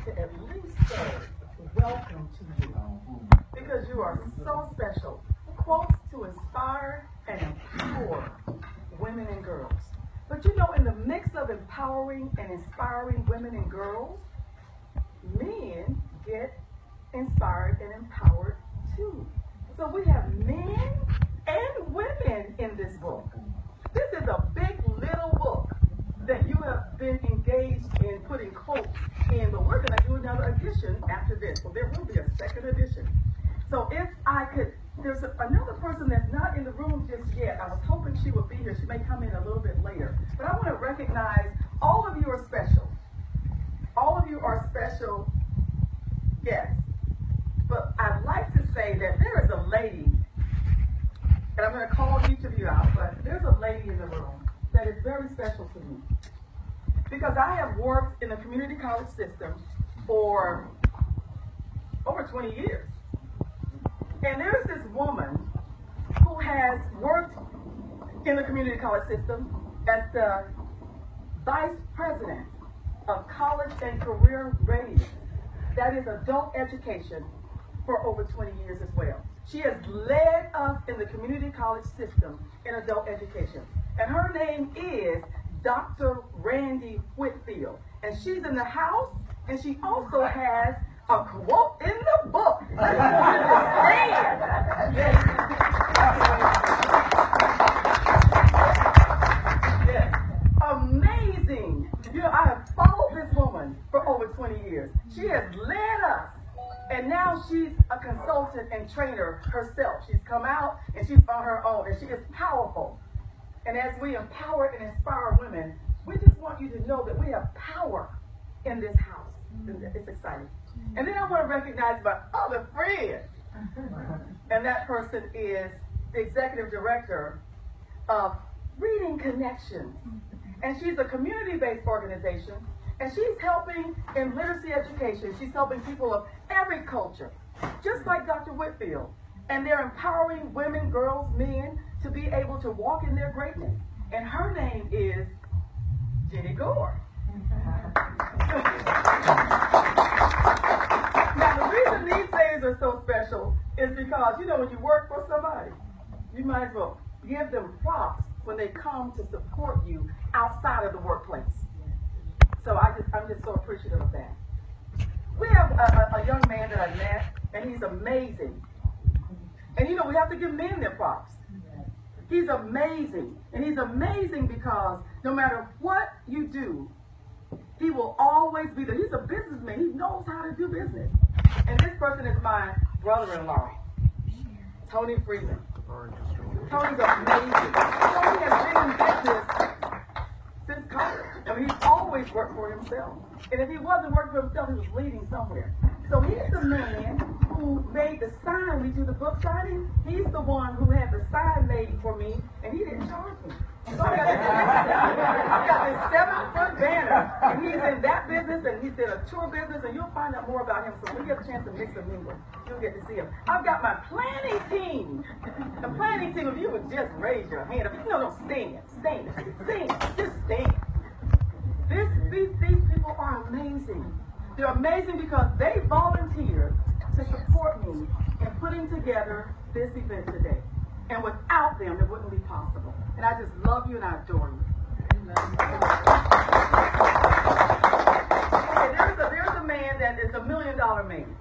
to at least say welcome to you, because you are so special. Quotes to inspire and empower women and girls. But you know, in the mix of empowering and inspiring women and girls, men get inspired and empowered too. So we have men and women in this book. This is a big little book that you have been engaged in putting quotes in, but we're going to do another edition after this. So there will be a second edition. So if I could, there's another person that's not in the room just yet. I was hoping she would be here. She may come in a little bit later. But I want to recognize all of you are special. All of you are special guests. But I'd like to say that there is a lady, and I'm going to call each of you out, but there's a lady in the room that is very special to me. Because I have worked in the community college system for over 20 years. And there's this woman who has worked in the community college system as the vice president of college and career readiness. That is adult education for over 20 years as well. She has led us in the community college system in adult education. And her name is Dr. Randy Whitfield. And she's in the house, and she also has a quote in the book. I just want to stand. Yes. Amazing. You know, I have followed this woman for over 20 years. She has led us, and now she's a consultant and trainer herself. She's come out, and she's on her own, and she is powerful. And as we empower and inspire women, we just want you to know that we have power in this house. It's exciting. And then I want to recognize my other friend. And that person is the executive director of Reading Connections. And she's a community-based organization. And she's helping in literacy education. She's helping people of every culture, just like Dr. Whitfield. And they're empowering women, girls, men to be able to walk in their greatness. And her name is Jenny Gore. Now, the reason these days are so special is because, you know, when you work for somebody, you might as well give them props when they come to support you outside of the workplace. So I'm just so appreciative of that. We have a young man that I met, and he's amazing. And, you know, we have to give men their props. He's amazing. And he's amazing because no matter what you do, he will always be there. He's a businessman. He knows how to do business. And this person is my brother-in-law, Tony Freeman. Tony's amazing. Tony has been in business since college. I mean, he's always worked for himself. And if he wasn't working for himself, he was leading somewhere. So he's the man who made the sign. We do the book signing. He's the one who had the sign made for me, and he didn't charge me. So I've got this 7-foot banner, and he's in that business, and he's in a tour business, and you'll find out more about him. So when you get a chance to mix and mingle, you'll get to see him. I've got my planning team. The planning team, if you would just raise your hand. No, stand, just stand. These people are amazing. They're amazing because they volunteered to support me in putting together this event today. And without them, it wouldn't be possible. And I just love you and I adore you. Okay, there's a man that is $1 million man.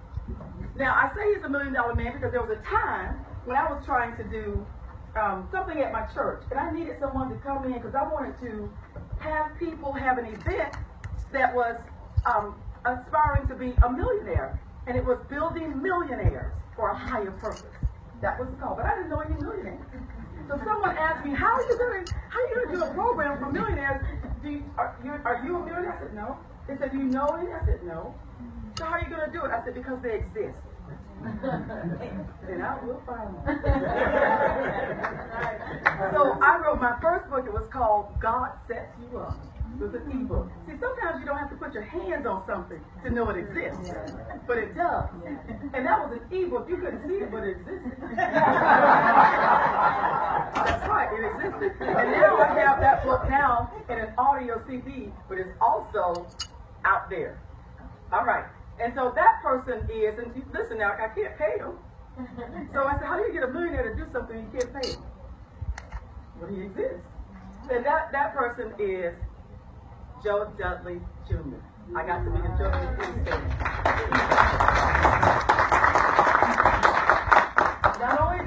Now, I say he's $1 million man because there was a time when I was trying to do something at my church. And I needed someone to come in because I wanted to have people have an event that was aspiring to be a millionaire. And it was building millionaires for a higher purpose. That was the call. But I didn't know any millionaires. So someone asked me, how are you going to do a program for millionaires? Are you a millionaire? I said, no. They said, do you know any? I said, no. So how are you going to do it? I said, because they exist. And I will find them. So I wrote my first book. It was called God Sets You Up. It was an e-book. See, sometimes you don't have to put your hands on something to know it exists, but it does. And that was an e-book. You couldn't see it, but it existed. That's right, it existed. And now I have that book now in an audio CD, but it's also out there. All right, And so that person is, and listen now, I can't pay him. So I said, how do you get a millionaire to do something you can't pay him? Well, he exists. And that person is Joe Dudley Jr. I got to meet him. Joe Dudley. Not only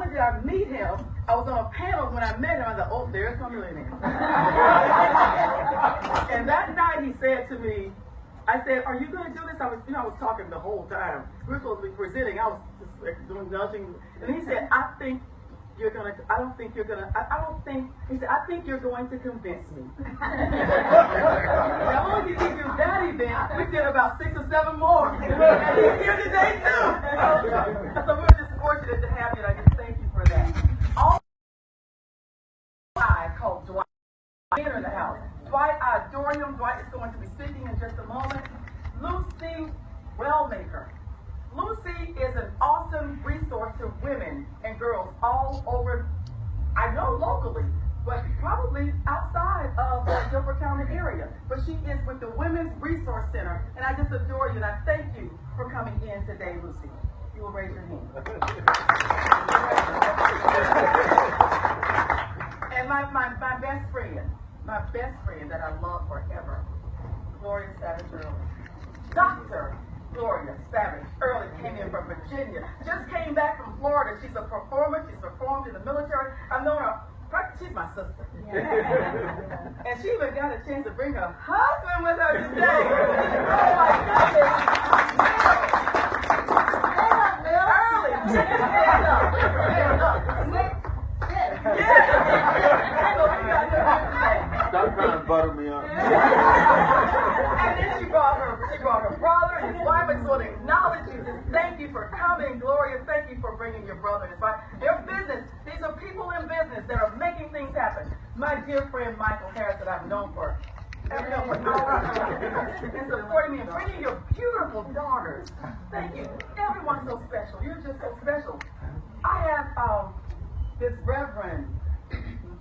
did I meet him, I was on a panel when I met him. I was like, oh, there's my millionaire. And that night he said to me, I said, are you going to do this? I was talking the whole time. We were supposed to be presenting. I was just like, doing nothing. And he said, I don't think you're going to convince me. Not only did he do that event, we did about 6 or 7 more. And he's here today too. So we're just fortunate to have you, and I just thank you for that. All I called Dwight in the house. Dwight, I adore him. Dwight is going to be speaking in just a moment. Lucy Wellmaker. Lucy is an awesome resource to women and girls all over, I know locally, but probably outside of the Guilford County area. But she is with the Women's Resource Center, and I just adore you, and I thank you for coming in today, Lucy. You will raise your hand. And my best friend that I love forever, Gloria Savage Early. Dr. Gloria Savage Early came in from Virginia. Just came back from Florida. She's a performer. She's performed in the military. I've known her. She's my sister. Yeah. And she even got a chance to bring her husband with her today. Oh my goodness. Early. Stand up. Stand up. Stop trying to butter me up. And then she brought her brother and his wife. I just want to acknowledge you. Just thank you for coming, Gloria. Thank you for bringing your brother and his wife. They're business. These are people in business that are making things happen. My dear friend Michael Harris, that I've known for hours, and supporting me and bringing your beautiful daughters. Thank you. Everyone's so special. You're just so special. I have this reverend,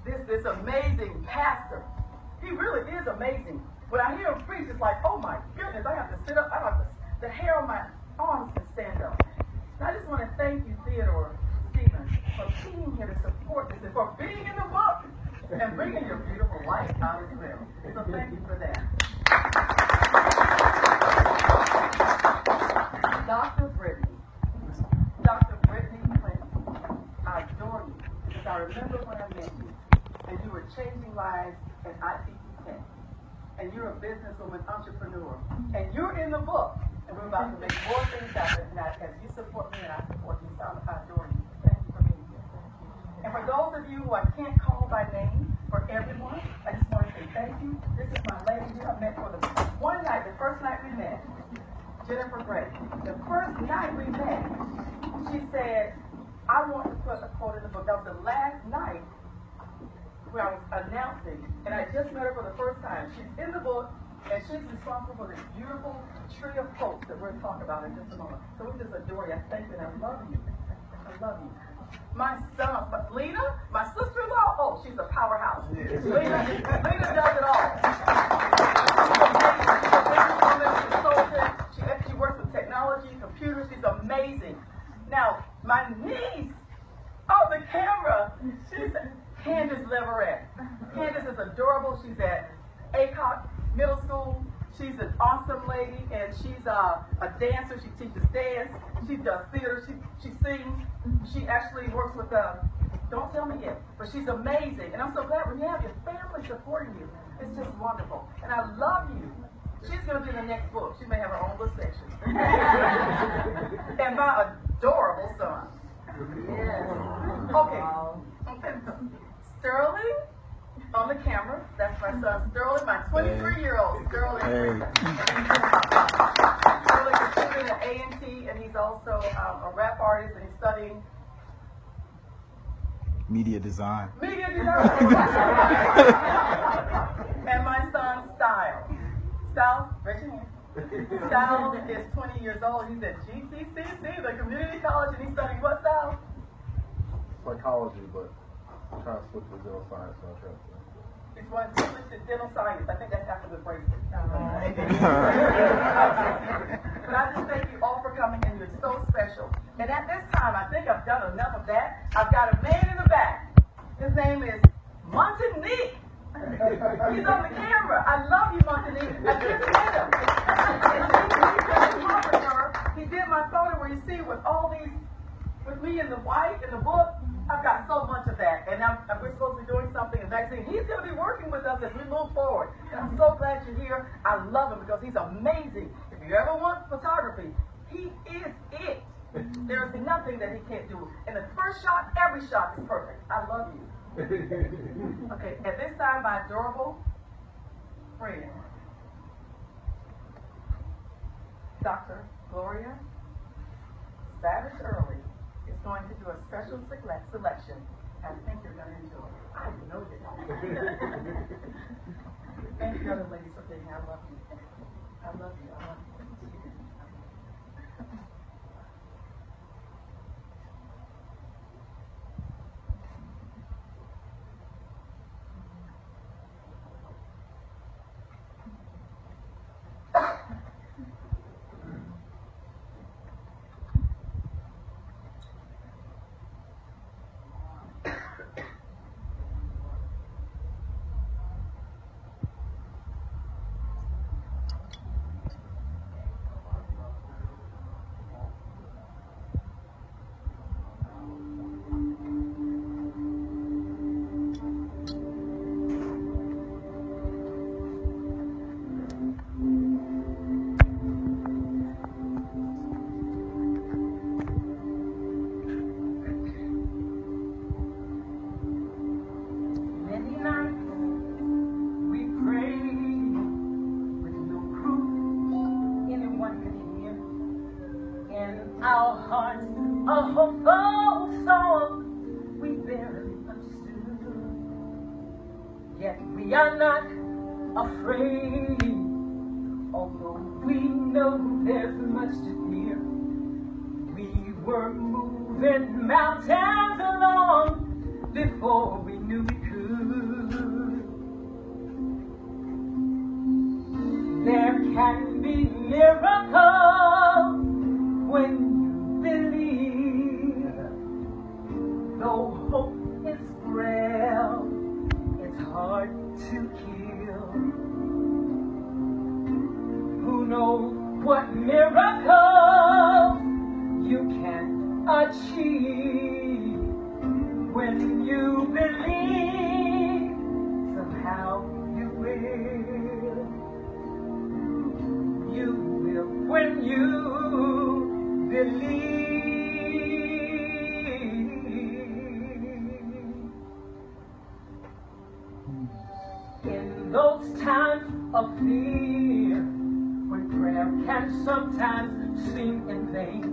this amazing pastor. He really is amazing. When I hear him preach, it's like, oh my goodness, I have to sit up. The hair on my arms can stand up. And I just want to thank you, Theodore Stevens, for being here to support this and for being in the book and bringing your beautiful wife out as well. So thank you for that. Dr. Brittney Clinton, I adore you because I remember when I met you and you were changing lives at IPP Tech. And you're a businesswoman, entrepreneur. And you're in the book. And we're about to make more things happen. And as you support me and I support you, so I adore you. Thank you for being here. And for those of you who I can't call by name, for everyone, I just want to say thank you. This is my lady who I met for the one night, the first night we met, Jennifer Gray. The first night we met, she said, I want to put a quote in the book. That was the last night where I was announcing, and I just met her for the first time. She's in the book, and she's responsible for this beautiful tree of quotes that we're talking about in just a moment. So we just adore you. I thank you, and I love you. I love you. My son, Lena, my sister-in-law, oh, she's a powerhouse. Lena does it all. She's a businesswoman, consultant. She works with technology, computers. She's amazing. Now, my niece, oh, the camera, she's Candace Leverette. Candace is adorable. She's at Aycock Middle School. She's an awesome lady, and she's a dancer. She teaches dance. She does theater. She sings. She actually works with, don't tell me yet, but she's amazing. And I'm so glad when you have your family supporting you. It's just wonderful. And I love you. She's going to be in the next book. She may have her own little section. And my adorable sons. Yes. Okay. Sterling on the camera. That's my son Sterling, my 23-year-old Sterling. Hey. Sterling is student at A&T, and he's also a rap artist, and he's studying media design. And my son Styles, raise your hand. Styles is 20 years old. He's at GTCC, the community college, and he's studying what, Styles? Psychology, but I'm trying to switch to dental science. So I'm trying to. It's one switch to dental science. I think that's after the braces. with us as we move forward. And I'm so glad you're here. I love him because he's amazing. If you ever want photography, he is it. There's nothing that he can't do. And the first shot, every shot is perfect. I love you. Okay, at this time, my adorable friend, Dr. Gloria Savage Early, is going to do a special selection. I think you're going to enjoy it. I know you. Thank you, other ladies, for being here. I love you. I love you. I love you. We are not afraid, although we know there's much to fear. We were moving mountains along before we knew we could. There can be miracles when you believe, though hope is frail, it's hard to kill. Who knows what miracles you can achieve when you believe, somehow you will. You will when you believe. In those times of fear, when prayer can sometimes seem in vain,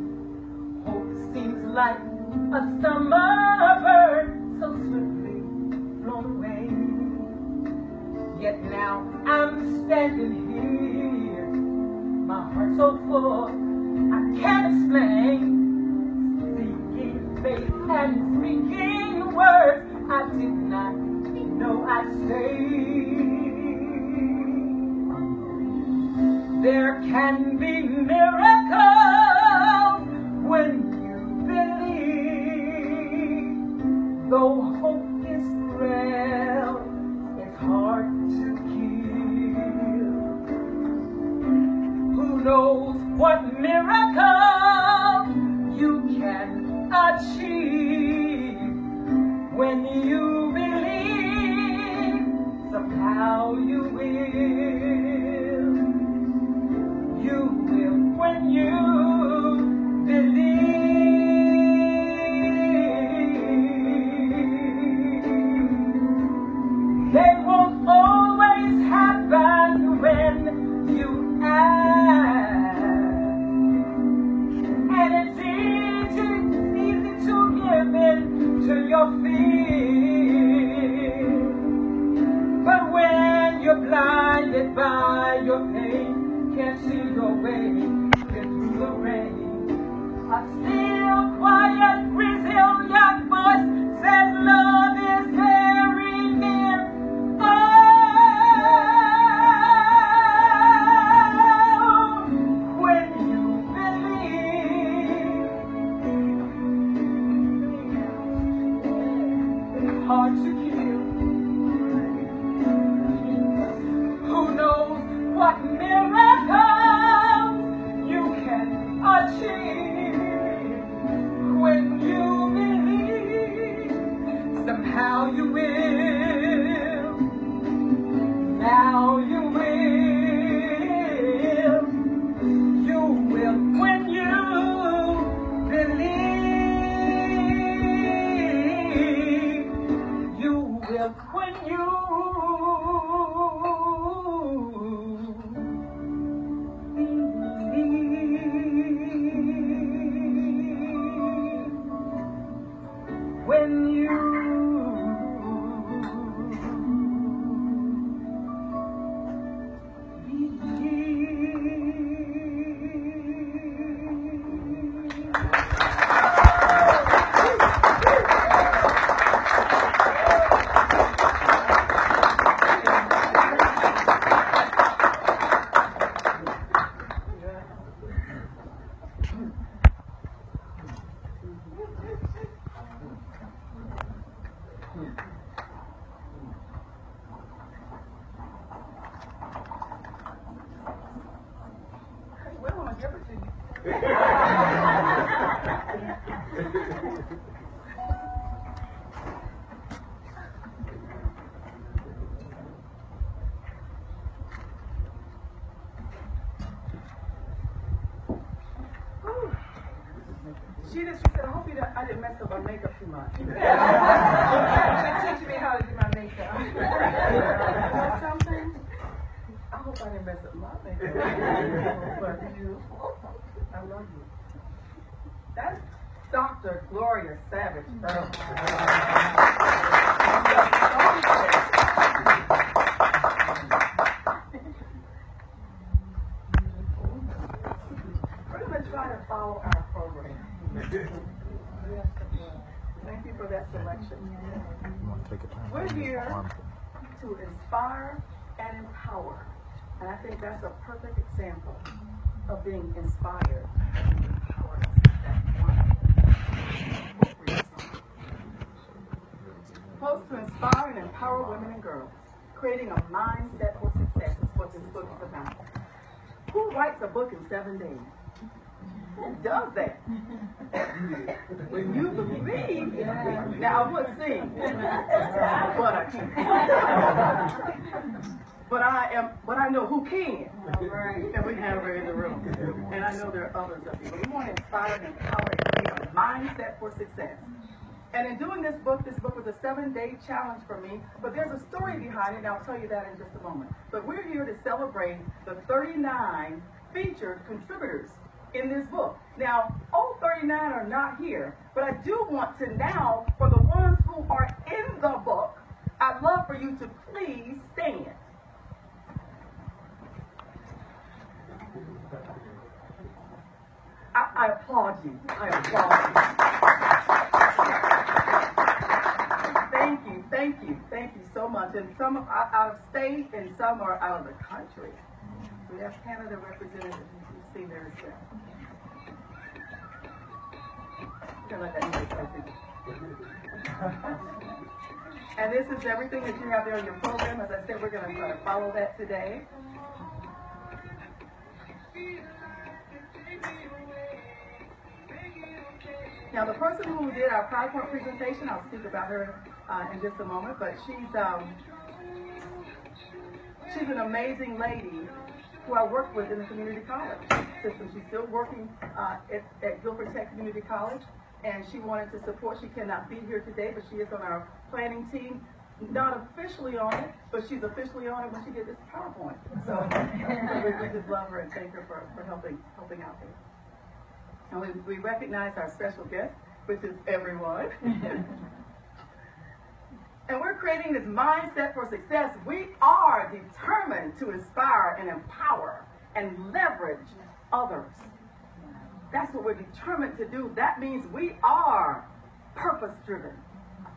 hope seems like a summer bird so swiftly blown away. Yet now I'm standing here, my heart so full I can't explain, seeking faith and speaking words I did not know I'd say. There can be miracles when you believe, though hope is frail, it's hard to kill. Who knows what miracles you can achieve when you believe, somehow you will. You will when you believe. They won't always happen when you ask, and it's easy to give in to your fear. But when you're blinded by your pain, can't see your way, then through the I'll give it to you. She said, I hope I didn't mess up my makeup too much. She's teaching me how to do my makeup. You know something? I hope I didn't mess up my makeup. But beautiful. I love you. That's Dr. Gloria Savage. We're going to try to follow our program. Thank you for that selection. We're here to inspire and empower. And I think that's a perfect example of being inspired and empowered. Supposed to inspire and empower women and girls, creating a mindset for success is what this book is about. Who writes a book in 7 days? Who does that? When you believe, now I would sing, but I can't. But I know who can. And we have her in the room. And I know there are others of you. But we want to inspire and empower and create a mindset for success. And in doing this book was a 7-day challenge for me. But there's a story behind it, and I'll tell you that in just a moment. But we're here to celebrate the 39 featured contributors in this book. Now, all 39 are not here, but I do want to now, for the ones who are in the book, I'd love for you to please stand. I applaud you. I applaud you. Thank you so much. And some are out of state and some are out of the country. We have Canada represented, you see there as well. And this is everything that you have there on your program. As I said, we're going to try to follow that today. Now, the person who did our PowerPoint presentation, I'll speak about her in just a moment, but she's an amazing lady who I worked with in the community college system. She's still working at Guilford Tech Community College, and she wanted to support. She cannot be here today, but she is on our planning team. Not officially on it, but she's officially on it when she did this PowerPoint. So we just love her and thank her for helping out there. And we recognize our special guest, which is everyone. And we're creating this mindset for success. We are determined to inspire and empower and leverage others. That's what we're determined to do. That means we are purpose-driven.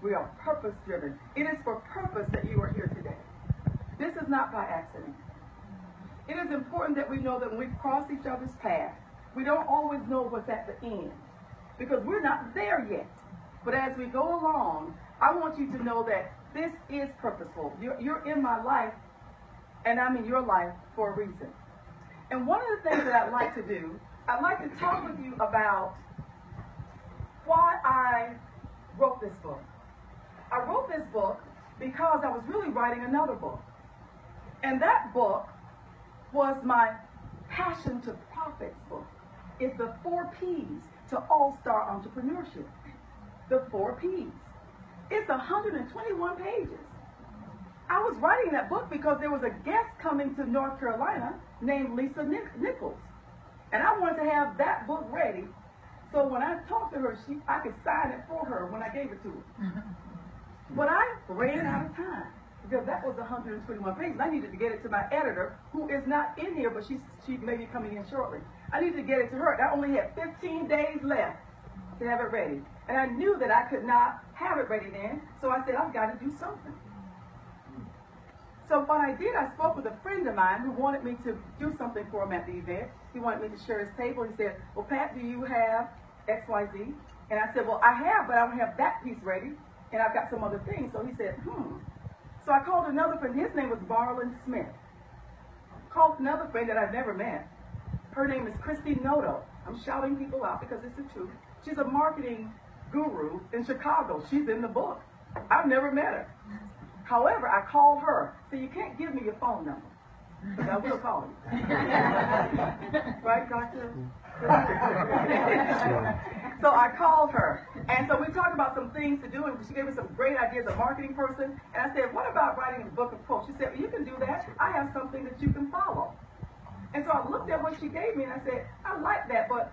We are purpose-driven. It is for purpose that you are here today. This is not by accident. It is important that we know that when we cross each other's path, we don't always know what's at the end because we're not there yet. But as we go along, I want you to know that this is purposeful. You're in my life, and I'm in your life for a reason. And one of the things that I'd like to do, I'd like to talk with you about why I wrote this book. I wrote this book because I was really writing another book. And that book was my Passion to Profits book. It's the 4 P's to all-star entrepreneurship. The 4 P's. It's 121 pages. I was writing that book because there was a guest coming to North Carolina named Lisa Nichols. And I wanted to have that book ready. So when I talked to her, I could sign it for her when I gave it to her. But I ran out of time because that was 121 pages. I needed to get it to my editor, who is not in here, but she may be coming in shortly. I needed to get it to her. I only had 15 days left to have it ready. And I knew that I could not have it ready then, so I said, I've got to do something. So what I did, I spoke with a friend of mine who wanted me to do something for him at the event. He wanted me to share his table. He said, well, Pat, do you have XYZ? And I said, well, I have, but I don't have that piece ready. And I've got some other things. So he said, So I called another friend. His name was Marlon Smith. Called another friend that I've never met. Her name is Kristie Notto. I'm shouting people out because it's the truth. She's a marketing guru in Chicago. She's in the book. I've never met her. However, I called her. So you can't give me your phone number, but I will call you. Right, Doctor? So I called her, and so we talked about some things to do, and she gave me some great ideas, a marketing person, and I said, what about writing a book of quotes? She said, well, you can do that. I have something that you can follow. And so I looked at what she gave me, and I said, I like that, but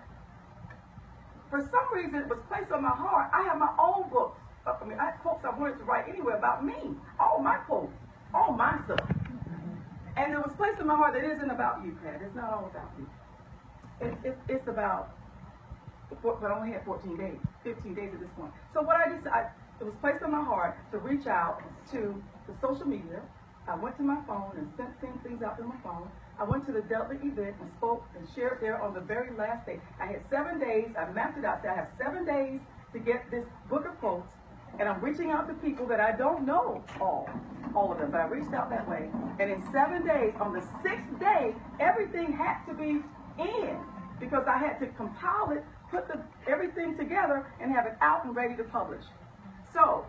for some reason it was placed on my heart. I have my own books. I had quotes I wanted to write anyway about me, all my quotes, all my stuff. And it was placed in my heart that it isn't about you, Pat. It's not all about you. It's about, but I only had 15 days at this point. So what I decided, it was placed on my heart to reach out to the social media. I went to my phone and sent things out to my phone. I went to the Dudley event and spoke and shared there on the very last day. I had 7 days. I mapped it out. So I have 7 days to get this book of quotes. And I'm reaching out to people that I don't know all of them, but I reached out that way. And in 7 days, on the 6th day, everything had to be in because I had to compile it, put everything together, and have it out and ready to publish. So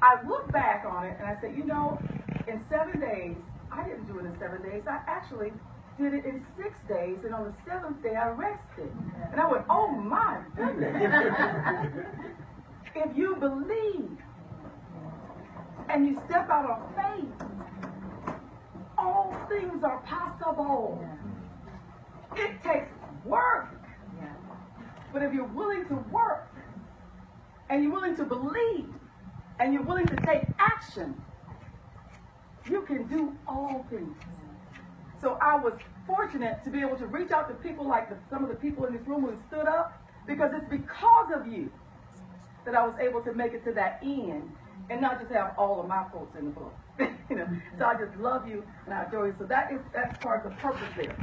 I look back on it and I said, you know, in 7 days, I didn't do it in 7 days. I actually did it in 6 days, and on the 7th day, I rested. And I went, oh my goodness. If you believe and you step out on faith, all things are possible. It takes work. But if you're willing to work, and you're willing to believe, and you're willing to take action, you can do all things. So I was fortunate to be able to reach out to people like some of the people in this room who stood up, because it's because of you that I was able to make it to that end and not just have all of my quotes in the book. You know, so I just love you and I adore you. So that's part of the purpose there.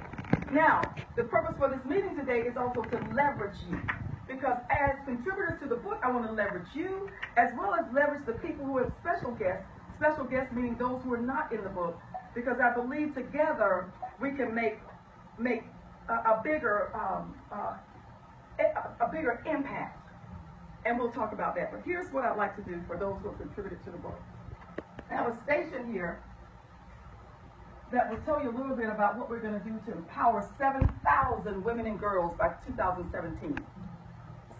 Now, the purpose for this meeting today is also to leverage you, because as contributors to the book, I want to leverage you as well as leverage the people who are special guests meaning those who are not in the book, because I believe together we can make a bigger impact. And we'll talk about that. But here's what I'd like to do for those who have contributed to the book. I have a station here that will tell you a little bit about what we're going to do to empower 7,000 women and girls by 2017.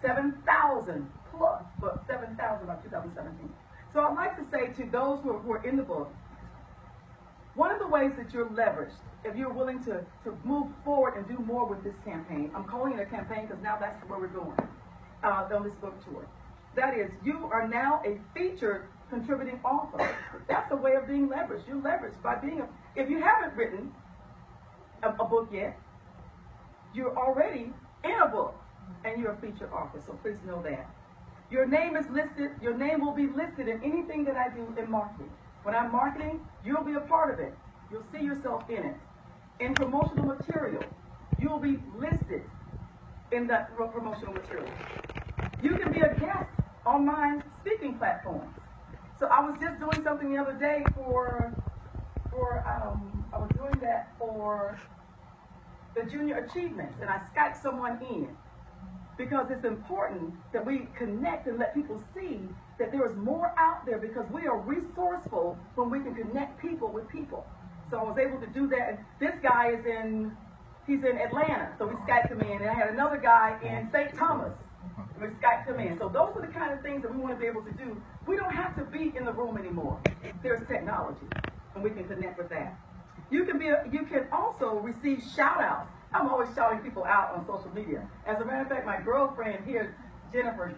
7,000 plus, but 7,000 by 2017. So I'd like to say to those who are in the book, one of the ways that you're leveraged, if you're willing to move forward and do more with this campaign, I'm calling it a campaign because now that's where we're going. On this book tour. That is, you are now a featured contributing author. That's a way of being leveraged. You're leveraged by being if you haven't written a book yet, you're already in a book and you're a featured author. So please know that. Your name is listed, your name will be listed in anything that I do in marketing. When I'm marketing, you'll be a part of it. You'll see yourself in it. In promotional material, you'll be listed in that promotional material. You can be a guest on my speaking platform. So I was just doing something the other day I was doing that for the junior achievements, and I Skyped someone in because it's important that we connect and let people see that there is more out there, because we are resourceful when we can connect people with people. So I was able to do that. And this guy he's in Atlanta, so we Skyped him in, and I had another guy in St. Thomas. We Skyped him in. So those are the kind of things that we want to be able to do. We don't have to be in the room anymore. There's technology, and we can connect with that. You can also receive shout-outs. I'm always shouting people out on social media. As a matter of fact, my girlfriend here, Jennifer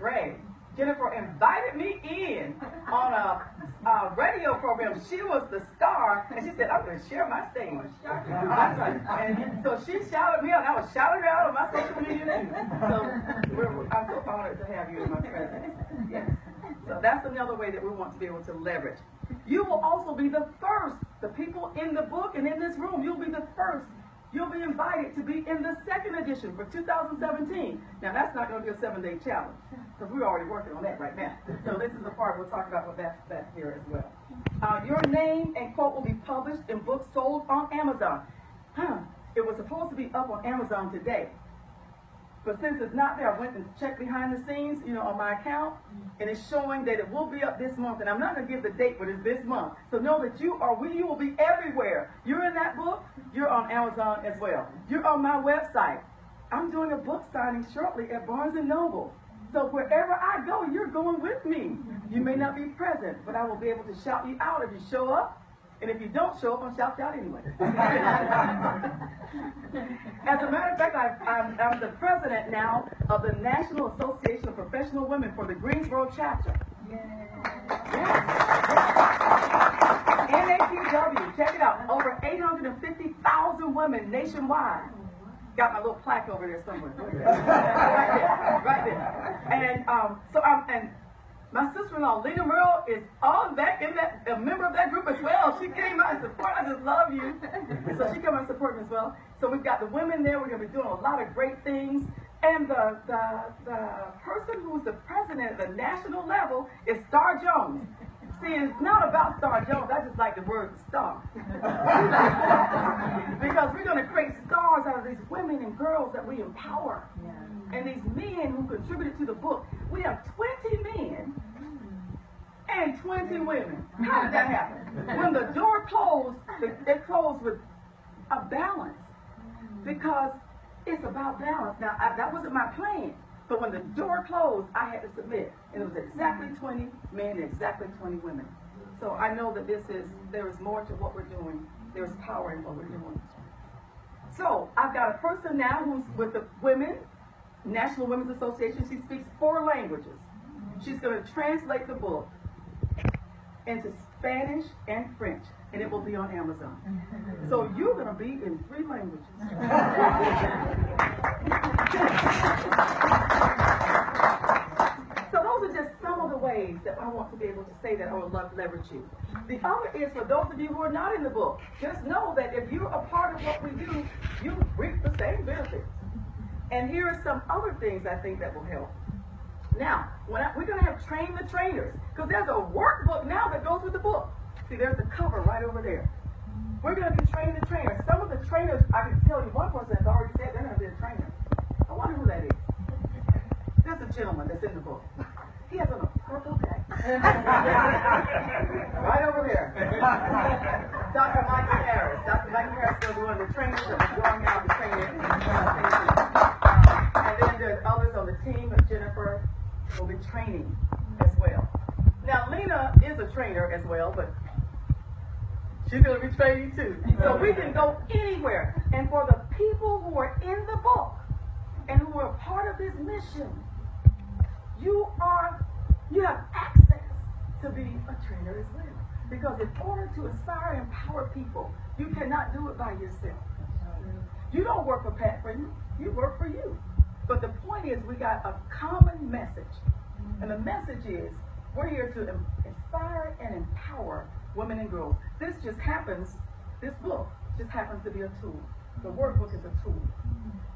invited me in on a radio program. She was the star, and she said, I'm going to share my stage. And so she shouted me out, and I was shouting her out on my social media too. So I'm so honored to have you in my presence. Yes. So that's another way that we want to be able to leverage. You will also be the first, the people in the book and in this room, you'll be the first. You'll be invited to be in the second edition for 2017. Now, that's not going to be a 7-day challenge, because we're already working on that right now. So this is the part we'll talk about what that's here as well. Your name and quote will be published in books sold on Amazon. it was supposed to be up on Amazon today. But since it's not there, I went and checked behind the scenes, on my account, and it's showing that it will be up this month. And I'm not going to give the date, but it's this month. So know that you will be everywhere. You're in that book, you're on Amazon as well. You're on my website. I'm doing a book signing shortly at Barnes & Noble. So wherever I go, you're going with me. You may not be present, but I will be able to shout you out if you show up. And if you don't show up, I'll shout you out anyway. As a matter of fact, I'm the president now of the National Association of Professional Women for the Greensboro chapter. Yes. NAPW, check it out. Over 850,000 women nationwide. Got my little plaque over there somewhere. right there. And and my sister-in-law, Lena Murrill, is on that, a member of that group as well. She came out and support. I just love you. So she came out and support me as well. So we've got the women there. We're going to be doing a lot of great things. And the person who's the president at the national level is Star Jones. See, it's not about Star Jones. I just like the word star. Because we're going to create stars out of these women and girls that we empower. And these men who contributed to the book. We have 20 men and 20 women. How did that happen? When the door closed, it closed with a balance. Because it's about balance. Now, that wasn't my plan. But when the door closed, I had to submit. And it was exactly 20 men and exactly 20 women. So I know that there is more to what we're doing. There's power in what we're doing. So I've got a person now who's with the women, National Women's Association. She speaks 4 languages. She's going to translate the book into Spanish and French, and it will be on Amazon. So you're going to be in 3 languages. So those are just some of the ways that I want to be able to say that I would love to leverage you. The other is for those of you who are not in the book, just know that if you're a part of what we do, you reap the same benefits. And here are some other things I think that will help. Now, we're going to have train the trainers, because there's a workbook now that goes with the book. See, there's the cover right over there. We're going to be train the trainers. Some of the trainers, I can tell you, one person has already said they're going to be a trainer. I wonder who that is. There's a gentleman that's in the book. He has on a purple jacket. Right over there. Dr. Michael Harris. Dr. Michael Harris is one of the trainers that was going out to train it. And then there's others on the team, and Jennifer will be training as well. Now, Lena is a trainer as well, but she's going to be training too. So we can go anywhere. And for the people who are in the book and who are part of this mission, you have access to be a trainer as well. Because in order to inspire and empower people, you cannot do it by yourself. You don't work for Pat Freeman, you work for you. But the point is, we got a common message. And the message is, we're here to inspire and empower women and girls. This book just happens to be a tool. The workbook is a tool.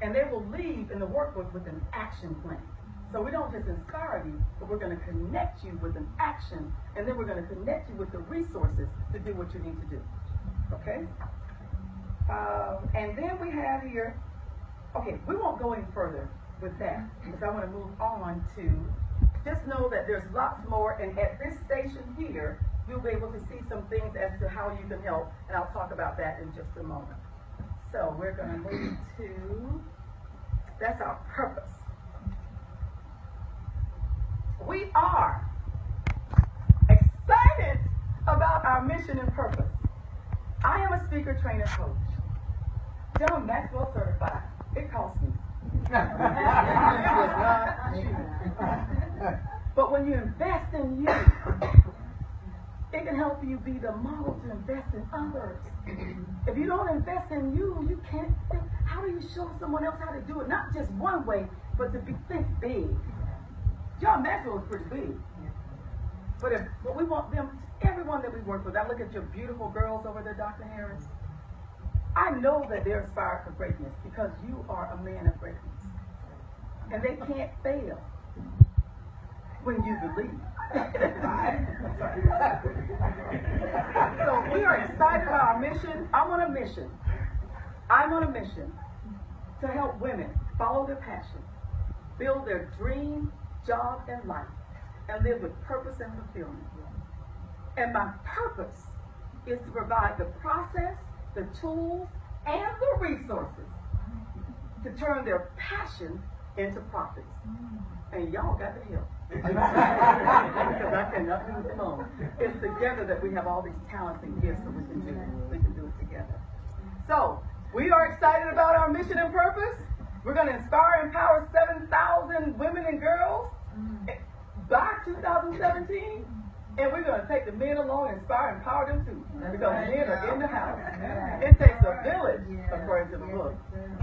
And they will leave in the workbook with an action plan. So we don't just inspire you, but we're going to connect you with an action, and then we're going to connect you with the resources to do what you need to do. Okay? And then we have here, okay, we won't go any further with that, because I want to move on to, just know that there's lots more, and at this station here, you'll be able to see some things as to how you can help, and I'll talk about that in just a moment. So we're going to move to, that's our purpose. We are excited about our mission and purpose. I am a speaker, trainer, coach. John Maxwell certified. It cost me. It was not cheap. But when you invest in you, it can help you be the model to invest in others. If you don't invest in you, you can't think. How do you show someone else how to do it? Not just one way, but to think big. John Maxwell is pretty big. But we want them, everyone that we work with. I look at your beautiful girls over there, Dr. Harris. I know that they're inspired for greatness because you are a man of greatness. And they can't fail when you believe. So we are excited about our mission. I'm on a mission. I'm on a mission to help women follow their passion, build their dream job and life, and live with purpose and fulfillment. And my purpose is to provide the process, the tools, and the resources to turn their passion into profits. And y'all got to help. Because I cannot do it alone. It's together that we have all these talents and gifts that we can do it together. So, we are excited about our mission and purpose. We're going to inspire and empower 7,000 women and girls by 2017. And we're going to take the men along and inspire and empower them too. Because men are in the house. It takes a village, according to the book.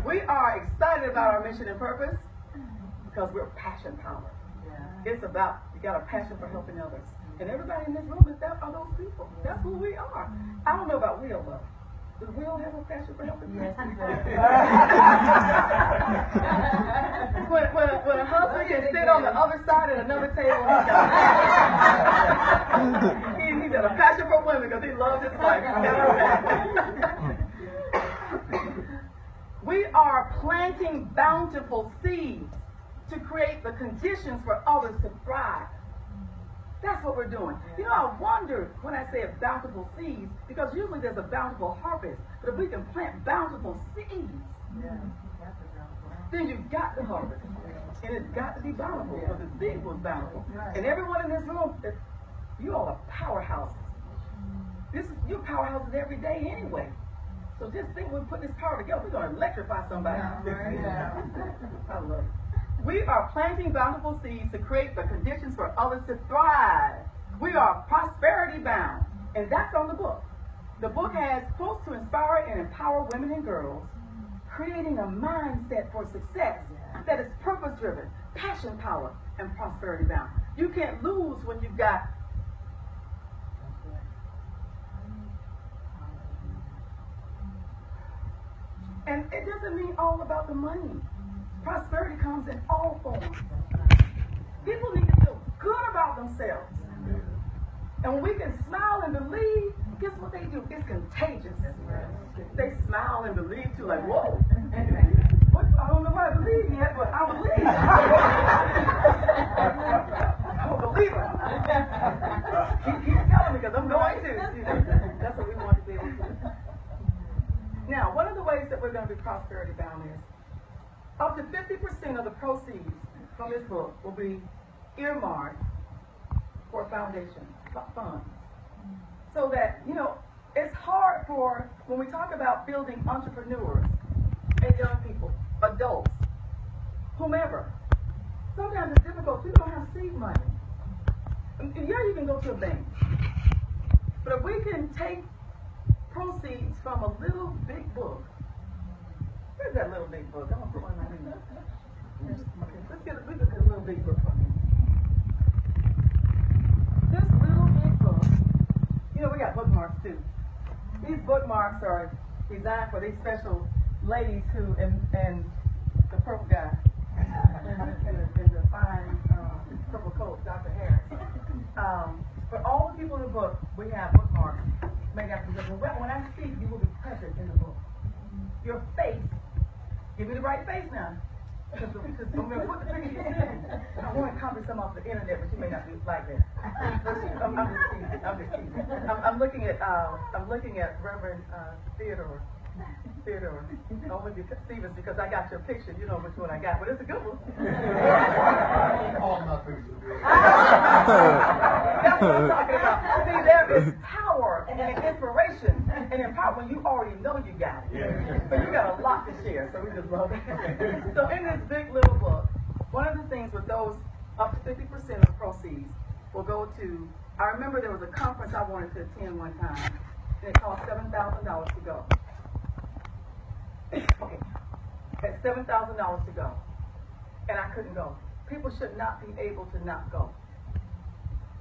We are excited about our mission and purpose because we're passion power. It's about, you got a passion for helping others. And everybody in this room are those people. That's who we are. I don't know about Will, though. Does Will have a passion for helping people? Yes, he does. when a husband can sit on the other side at another table, he's got a passion for women because he loves his wife. We are planting bountiful seeds to create the conditions for others to thrive. That's what we're doing. You know, I wonder when I say a bountiful seeds, because usually there's a bountiful harvest. But if we can plant bountiful seeds, then you've got the harvest. And it's got to be bountiful because the seed was bountiful. And everyone in this room, you all are powerhouses. You're powerhouses every day anyway. So just think when we put this power together, we're going to electrify somebody. I love it. We are planting bountiful seeds to create the conditions for others to thrive. We are prosperity bound, and that's on the book. The book has quotes to inspire and empower women and girls, creating a mindset for success that is purpose-driven, passion power, and prosperity bound. You can't lose when you've got and it doesn't mean all about the money. Prosperity comes in all forms. People need to feel good about themselves. And when we can smile and believe, guess what they do? It's contagious. They smile and believe too, like, whoa. What? I don't know what I believe yet, but I believe. I'm a believer. Keep telling me because I'm going to. That's what we want to be able to do. Now, one of the ways that we're going to be prosperity bound is up to 50% of the proceeds from this book will be earmarked for foundation funds. So that, you know, it's hard for, when we talk about building entrepreneurs and young people, adults, whomever, sometimes it's difficult. People don't have seed money. And yeah, you can go to a bank. But if we can take proceeds from a little big book. Where's that little big book? I'm going to put one right in there. Okay, let's get a little big book from you. This little big book, you know, we got bookmarks too. These bookmarks are designed for these special ladies who, and the purple guy, and the fine purple coat, Dr. Harris. For all the people in the book, we have bookmarks made after the book. When I speak, you will be present in the book. Your face, give me the right face now. Because I'm going to put the picture you send. I want to copy some off the internet, but you may not be like that. I'm just teasing. I'm looking at Reverend Theodore. Over Stevens, because I got your picture. You know which one I got, but it's a good one. All my pictures. That's what I'm talking about. See, there is power and inspiration and empowerment when you already know you got it. So you got a lot to share, so we just love it. So in this big little book, one of the things with those up to 50% of the proceeds will go to, I remember there was a conference I wanted to attend one time, and it cost $7,000 to go. Okay, at $7,000 to go, and I couldn't go. People should not be able to not go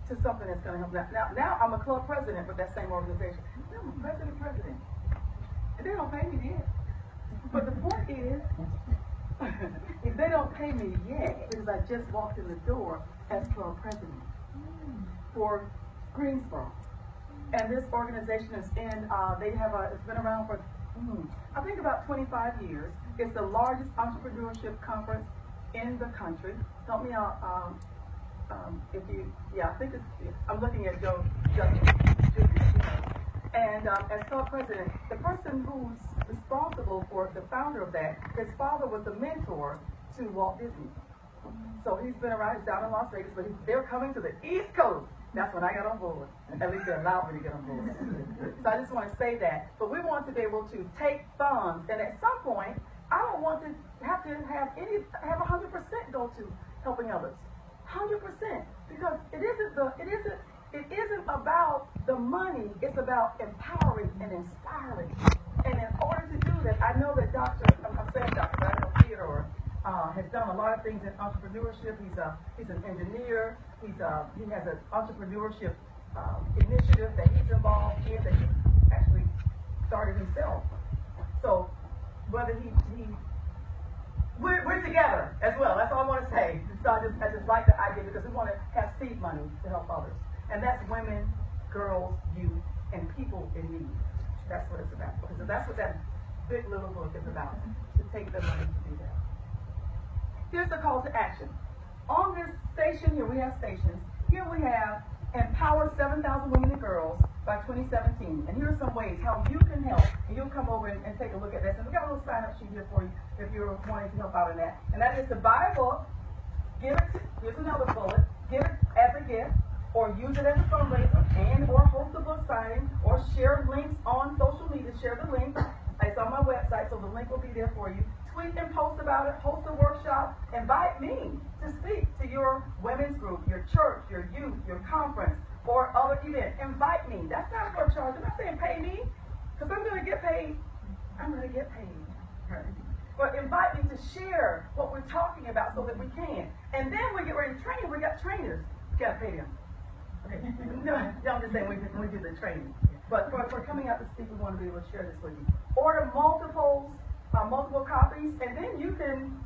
to something that's going to help. Now I'm a club president with that same organization. I'm a president, and they don't pay me yet. But the point is, if they don't pay me yet, because I just walked in the door as club president for Greensboro, and this organization is in. It's been around for I think about 25 years. It's the largest entrepreneurship conference in the country. Help me out. If you, I think it's, I'm looking at Joe. And as co-president, the person who's responsible for the founder of that, his father was a mentor to Walt Disney. So he's been around, he's down in Las Vegas, but they're coming to the East Coast. That's when I got on board. At least they allowed me to get on board. So I just want to say that. But we want to be able to take funds, and at some point, I don't want to have 100% go to helping others. 100%, because it isn't about the money. It's about empowering and inspiring. And in order to do that, I know that I'm saying Dr., but I know Theodore has done a lot of things in entrepreneurship. He's an engineer. He has an entrepreneurship initiative that he's involved in that he actually started himself. So whether we're together as well. That's all I want to say. So I just like the idea because we want to have seed money to help others, and that's women, girls, youth, and people in need. That's what it's about. So that's what that big little book is about. To take the money to do that. Here's the call to action. On this station here, we have stations. Here we have empower 7,000 women and girls by 2017. And here are some ways how you can help. And you'll come over and take a look at this. And we got a little sign-up sheet here for you if you're wanting to help out in that. And that is to buy a book, here's another bullet, give it as a gift, or use it as a fundraiser, and or host a book signing, or share links on social media. Share the link. It's on my website, so the link will be there for you. Tweet and post about it, host a workshop, invite me to speak to your women's group, your church, your youth, your conference, or other event. Invite me. That's not for a charge. I'm not saying pay me, because I'm going to get paid. I'm going to get paid. But invite me to share what we're talking about so that we can. And then we get ready to train. We got trainers. You got to pay them. Okay. No, I'm just saying we do the training. But for coming out to speak, we want to be able to share this with you. Order multiple copies, and then you can,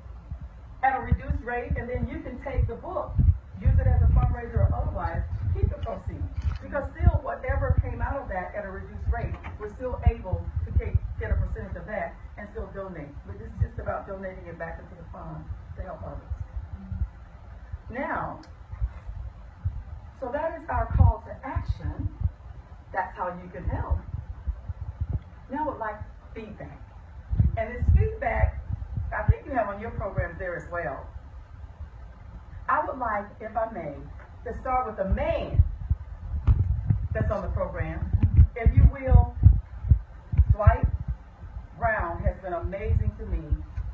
at a reduced rate, and then you can take the book, use it as a fundraiser or otherwise, keep the proceeds. Because still, whatever came out of that at a reduced rate, we're still able to get a percentage of that and still donate. But this is just about donating it back into the fund to help others. Now, so that is our call to action. That's how you can help. Now I would like feedback. And this feedback, I think you have on your programs there as well. I would like, if I may, to start with the man that's on the program. If you will, Dwight Brown has been amazing to me.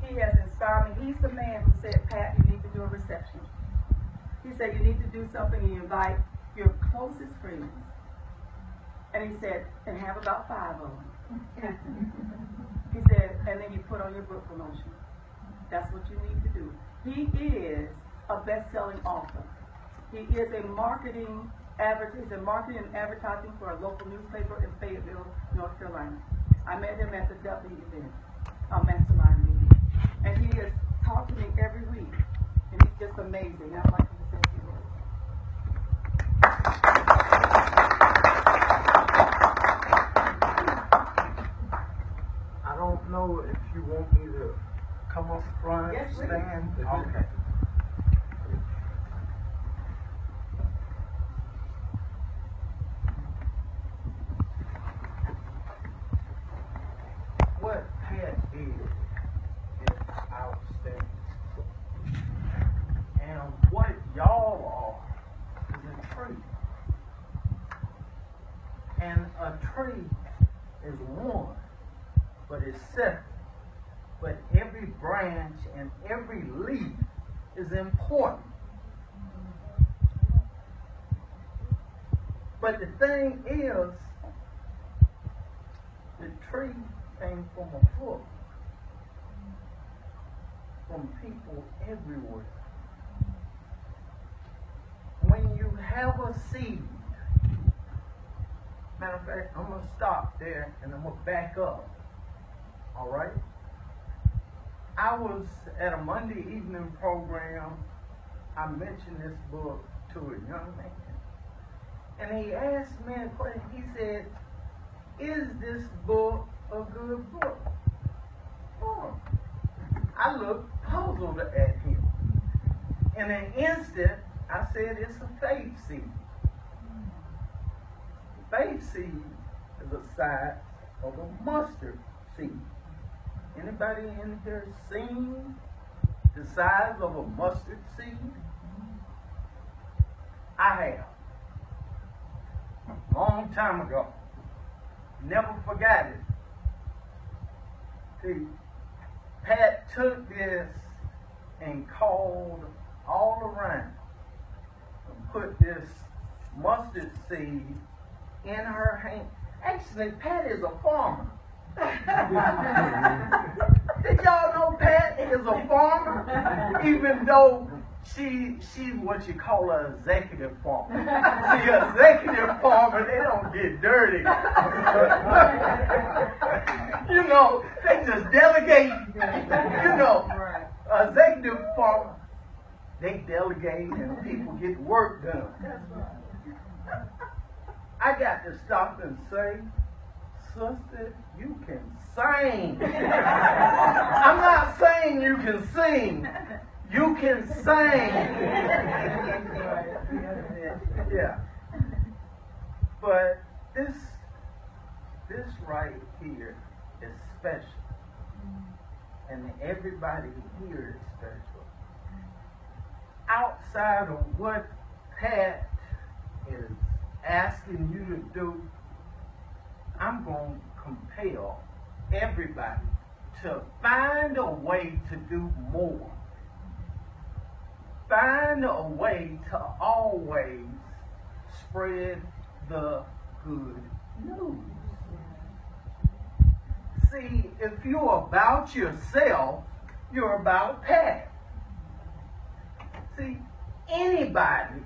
He has inspired me. He's the man who said, Pat, you need to do a reception. He said, you need to do something and you invite your closest friends. And he said, and have about 5 of them. He said, and then you put on your book promotion. That's what you need to do. He is a best-selling author. He is a marketing and advertising for a local newspaper in Fayetteville, North Carolina. I met him at the Dudley event, Mastermind meeting. And he has talked to me every week. And he's just amazing. I'd like him to say a few words. I don't know if you want me to come up front, yes, stand. Please. Okay. What Pat did is outstanding. And what y'all are is a tree. And a tree is one, but it's separate. But every branch and every leaf is important. But the thing is, the tree came from a book, from people everywhere. When you have a seed, matter of fact, I'm going to stop there and I'm going to back up. All right? I was at a Monday evening program. I mentioned this book to a young man. And he asked me a question. He said, is this book a good book for him. I looked puzzled at him. In an instant, I said, it's a faith seed. Faith seed is the size of a mustard seed. Anybody in here seen the size of a mustard seed? I have. Long time ago. Never forgot it. See, Pat took this and called all around and put this mustard seed in her hand. Actually, Pat is a farmer. Did y'all know Pat is a farmer? Even though she's what you call an executive farmer. See, an executive farmer, they don't get dirty. You know, they just delegate. You know, executive farmer, they delegate and people get work done. I got to stop and say, sister, you can sing. I'm not saying you can sing. You can sing. Yeah. But this right here is special. And everybody here is special. Outside of what Pat is asking you to do, I'm going to compel everybody to find a way to do more. Find a way to always spread the good news. See, if you're about yourself, you're about Pat. See, anybody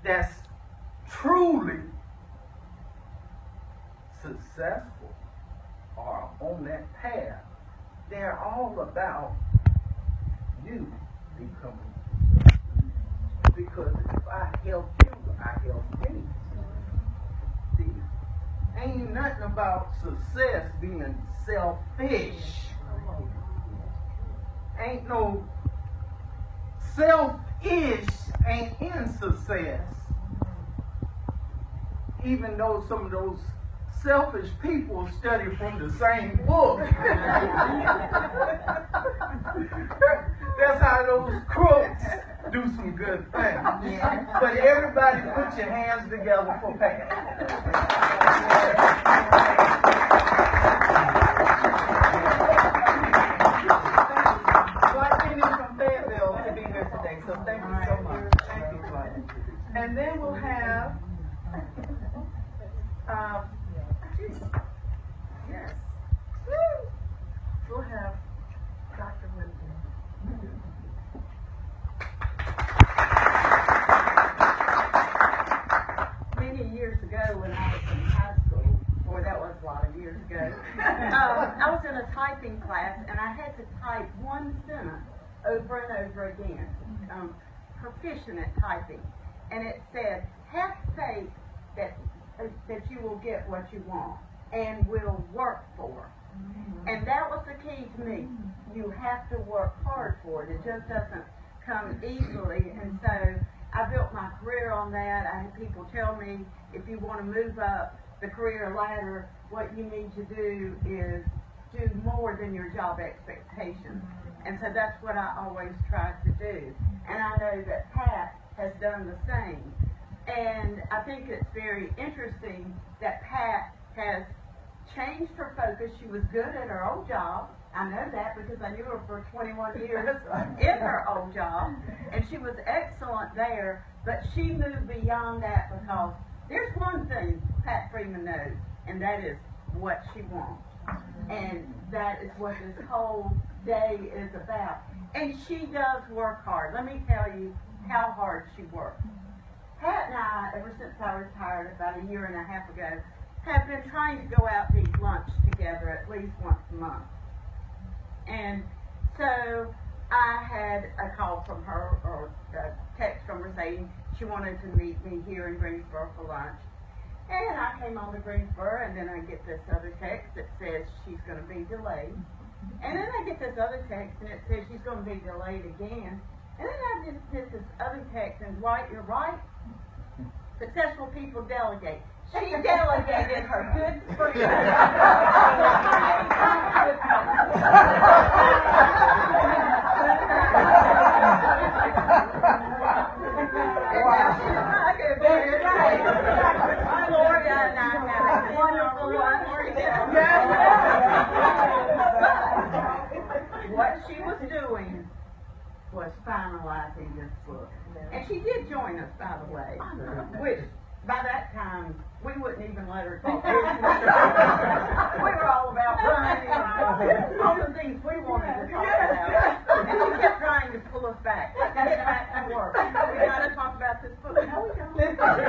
that's truly successful or on that path, they're all about you becoming. Because if I help you, I help me. See, ain't nothing about success being selfish. Ain't no selfish ain't in success. Even though some of those selfish people study from the same book. That's how those crooks do some good things. But everybody put your hands together for Pat. Well, I came in from Fayetteville to be here today, so thank you so much. Thank you, Claudia. And then we'll have, yes, we'll have Dr. Whitfield. Many years ago when I was in high school, boy, that was a lot of years ago, I was in a typing class and I had to type one sentence over and over again. Proficient at typing. And it said, have faith that you will get what you want and will work for it. And that was the key to me. You have to work hard for it. It just doesn't come easily. And so I built my career on that. I had people tell me, if you want to move up the career ladder, what you need to do is do more than your job expectations. And so that's what I always tried to do. And I know that Pat has done the same. And I think it's very interesting that Pat has changed her focus. She was good at her old job. I know that because I knew her for 21 years in her old job. And she was excellent there. But she moved beyond that because there's one thing Pat Freeman knows, and that is what she wants. And that is what this whole day is about. And she does work hard. Let me tell you how hard she works. Pat and I, ever since I retired about a year and a half ago, have been trying to go out to eat lunch together at least once a month. And so I had a call from her, or a text from her saying she wanted to meet me here in Greensboro for lunch. And I came on to Greensboro, and then I get this other text that says she's going to be delayed. And then I get this other text, and it says she's going to be delayed again. And then I just get this other text, and Dwight, you're right. Successful people delegate. She delegated her good friend. Gloria and I had a wonderful one. What she was doing was finalizing this book. And she did join us, by the way, which by that time we wouldn't even let her talk business. We were all about running and all the things we wanted to talk about. And she kept trying to pull us back. Get back to work. We got to talk about this book. No, we don't.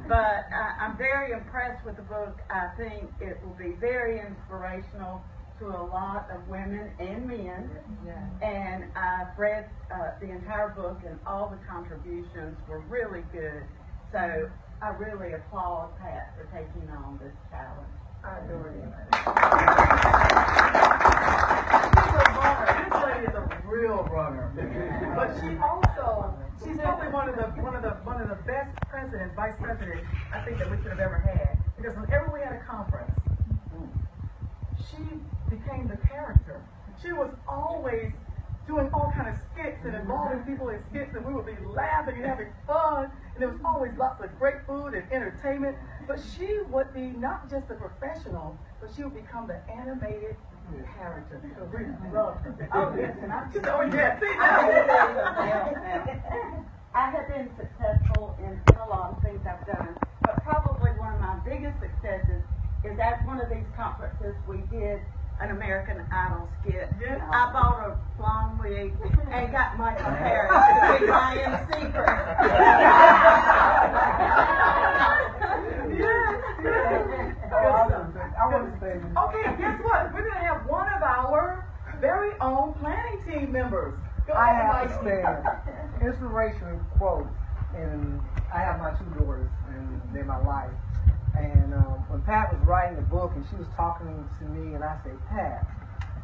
But I'm very impressed with the book. I think it will be very inspirational to a lot of women and men. And I've read the entire book, and all the contributions were really good. So I really applaud Pat for taking on this challenge. I adore you. She's a runner. This lady is a real runner. But she's probably one of the best presidents, vice presidents, I think that we could have ever had. Because whenever we had a conference, she became the character. She was always doing all kind of skits and involving people in skits, and we would be laughing and having fun, and there was always lots of great food and entertainment. But she would be not just a professional, but she would become the animated character. So we loved her. Oh yes, and I just I have been successful in a lot of things I've done, but probably one of my biggest successes is at one of these conferences we did an American Idol skit. Yes. I bought a blonde wig and got Michael Harris to be my MC. Okay, guess what? We're going to have one of our very own planning team members. I have to stand inspirational quotes, and I have my two daughters, and they're my life. And when Pat was writing the book, and she was talking to me, and I said, Pat,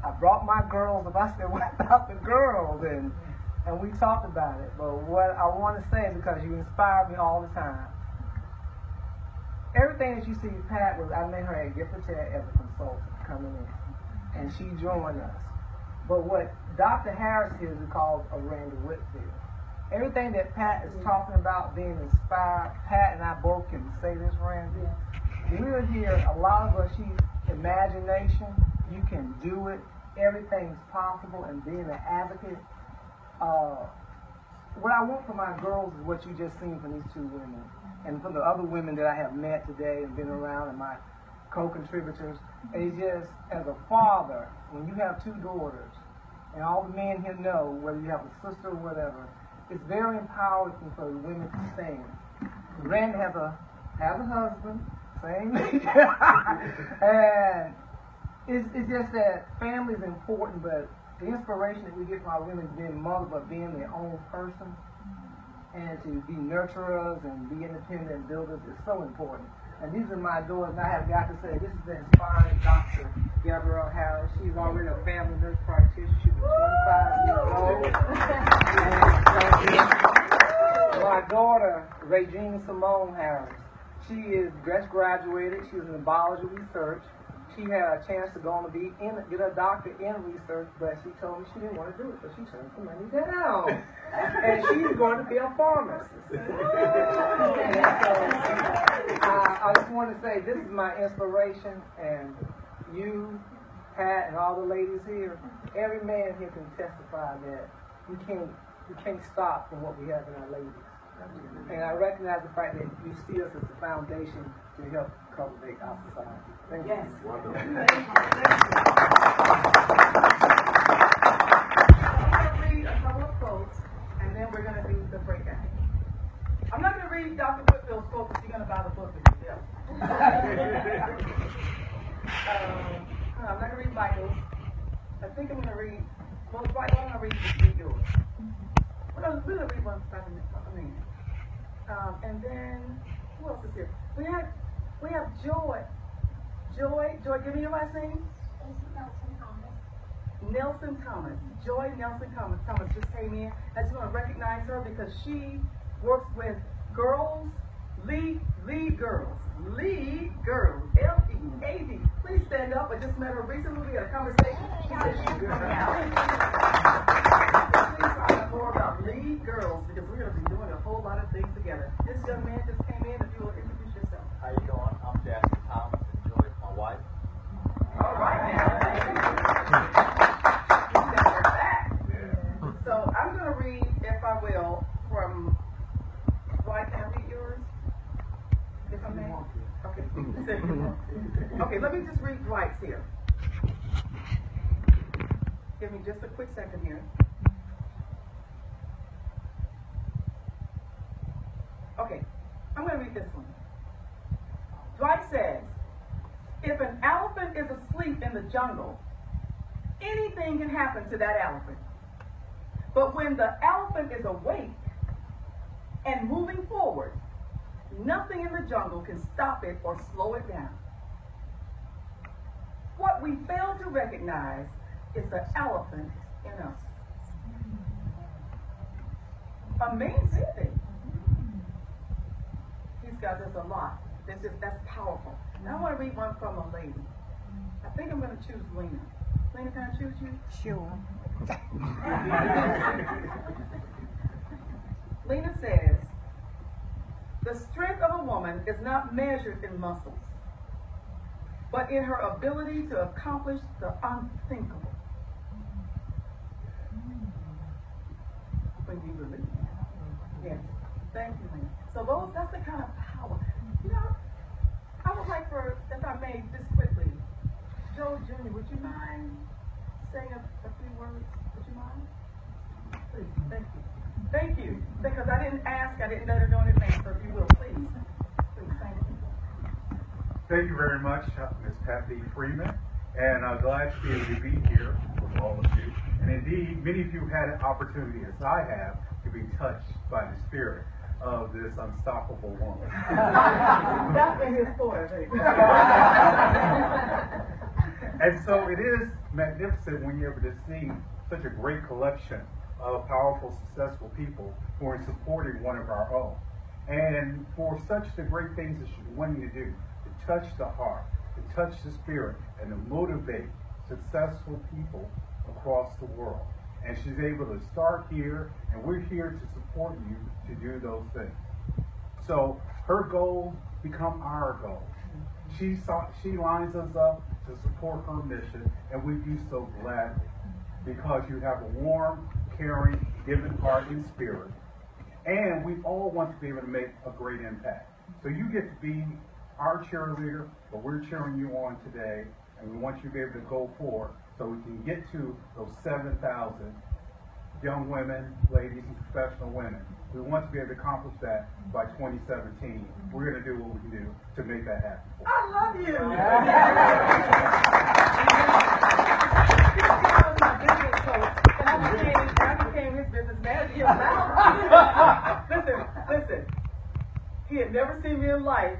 I brought my girls up. I said, what about the girls? And we talked about it. But what I want to say is because you inspire me all the time. Everything that you see, Pat, was I met her at Gift as a consultant coming in, and she joined us. But what Dr. Harris here is called alorrinda Whitfield. Everything that Pat is talking about being inspired, Pat and I both can say this, Randy. We're here, a lot of us, imagination, you can do it, everything's possible, and being an advocate. What I want for my girls is what you just seen from these two women, and from the other women that I have met today and been around, and my co-contributors. And it's just, as a father, when you have two daughters, and all the men here know, whether you have a sister or whatever, it's very empowering for the women to stand. Randy has a husband, same age, and it's just that family is important, but the inspiration that we get from our women being mothers, but being their own person, and to be nurturers and be independent builders is so important. And these are my daughters, and I have got to say, this is the inspiring Dr. Guevara Harris. She's already a family nurse practitioner. She's 25 years old. My daughter, Regine Simone Harris, she is just graduated. She was in biology research. She had a chance to go on to get a doctorate in research, but she told me she didn't want to do it, so she turned some money down. And she's going to be a pharmacist. And so, I just want to say this is my inspiration, and you, Pat, and all the ladies here, every man here can testify that we can't stop from what we have in our ladies. And I recognize the fact that you see us as the foundation to help cultivate our society. Thank you. Yes. Wonderful. I'm going to read a couple of quotes, and then we're going to do the breakout. I'm not going to read Dr. Whitfield's quote because you're going to buy the book for yourself. I'm not going to read Michael's. I think I'm going to read, most likely I'm going to read yours. Well, I'm going to read one by the name. And then, Who else is here? We have Joy. Joy, give me your last name. Nelson Thomas. Joy Nelson Thomas just came in. I just want to recognize her because she works with girls, lead girls, L-E-A-D. Please stand up. I just met her recently. We had a conversation. She said she was coming out. Please find out more about lead girls because we're going to be doing a whole lot of things together. This young man just came in. If you will introduce yourself. How you doing? I'm Jasper Thomas and Joy is my wife. All right now. So I'm going to read, if I will, from Dwight. Can I read yours? If I may? Okay. Okay, let me just read Dwight's here. Give me just a quick second here. Okay, I'm going to read this one. Dwight says, if an elephant is asleep in the jungle, anything can happen to that elephant. But when the elephant is awake and moving forward, nothing in the jungle can stop it or slow it down. What we fail to recognize is the elephant in us. Amazing. These guys, there's a lot. That's powerful. Now I want to read one from a lady. I think I'm going to choose Lena. Lena, can I choose you? Sure. Lena says, the strength of a woman is not measured in muscles, but in her ability to accomplish the unthinkable. When you believe. Yes. Thank you, Lena. So that's the kind of power. You know, I would like for, if I may, just quickly, Joe Jr., would you mind saying a few words? Would you mind? Please, thank you. Thank you. Because I didn't ask, I didn't let her know in advance, so if you will, please. Please, thank you. Thank you very much, Ms. Patty Freeman, and I'm glad to be able to be here with all of you. And indeed, many of you had an opportunity, as I have, to be touched by the spirit of this unstoppable woman. That's been his point. And so it is magnificent when you're able to see such a great collection of powerful, successful people who are supporting one of our own. And for such the great things that she's wanting to do, to touch the heart, to touch the spirit, and to motivate successful people across the world. And she's able to start here, and we're here to support you to do those things. So her goals become our goals. She lines us up to support her mission, and we do so gladly because you have a warm, caring, giving heart and spirit. And we all want to be able to make a great impact. So you get to be our cheerleader, but we're cheering you on today, and we want you to be able to go forward so we can get to those 7,000 young women, ladies, and professional women. We want to be able to accomplish that by 2017. We're going to do what we can do to make that happen. I love you. I became his business manager. Listen. He had never seen me in life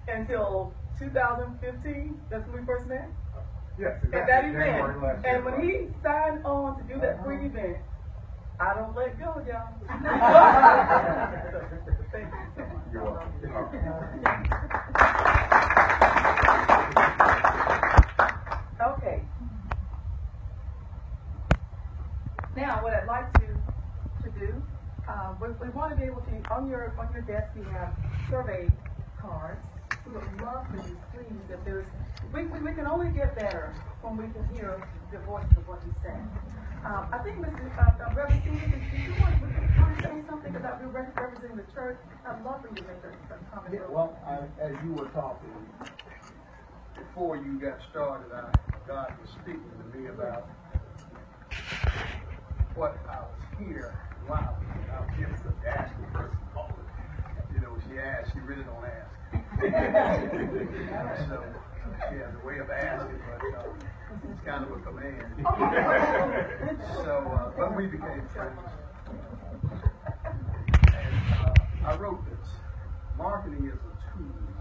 until 2015. That's when we first met. Yes, exactly. At that event. And when right. he signed on to do that free event, I don't let go, y'all. Thank you so much. You're welcome. Okay. Now, what I'd like to do, we want to be able to, on your desk, you have survey cards. We would love for you, please, if there's, we can only get better when we can hear the voice of what you say. I think, Mr. Reverend Stevenson, do you want to say something about you representing the church? I'd love for you to make a comment. Yeah, well, as you were talking, before you got started, God was speaking to me about what I was here. Wow, I was here to ask the person called it. You know, she asked, she really don't ask. So she has a way of asking, but it's kind of a command. So, but we became friends. And I wrote this. Marketing is a tools.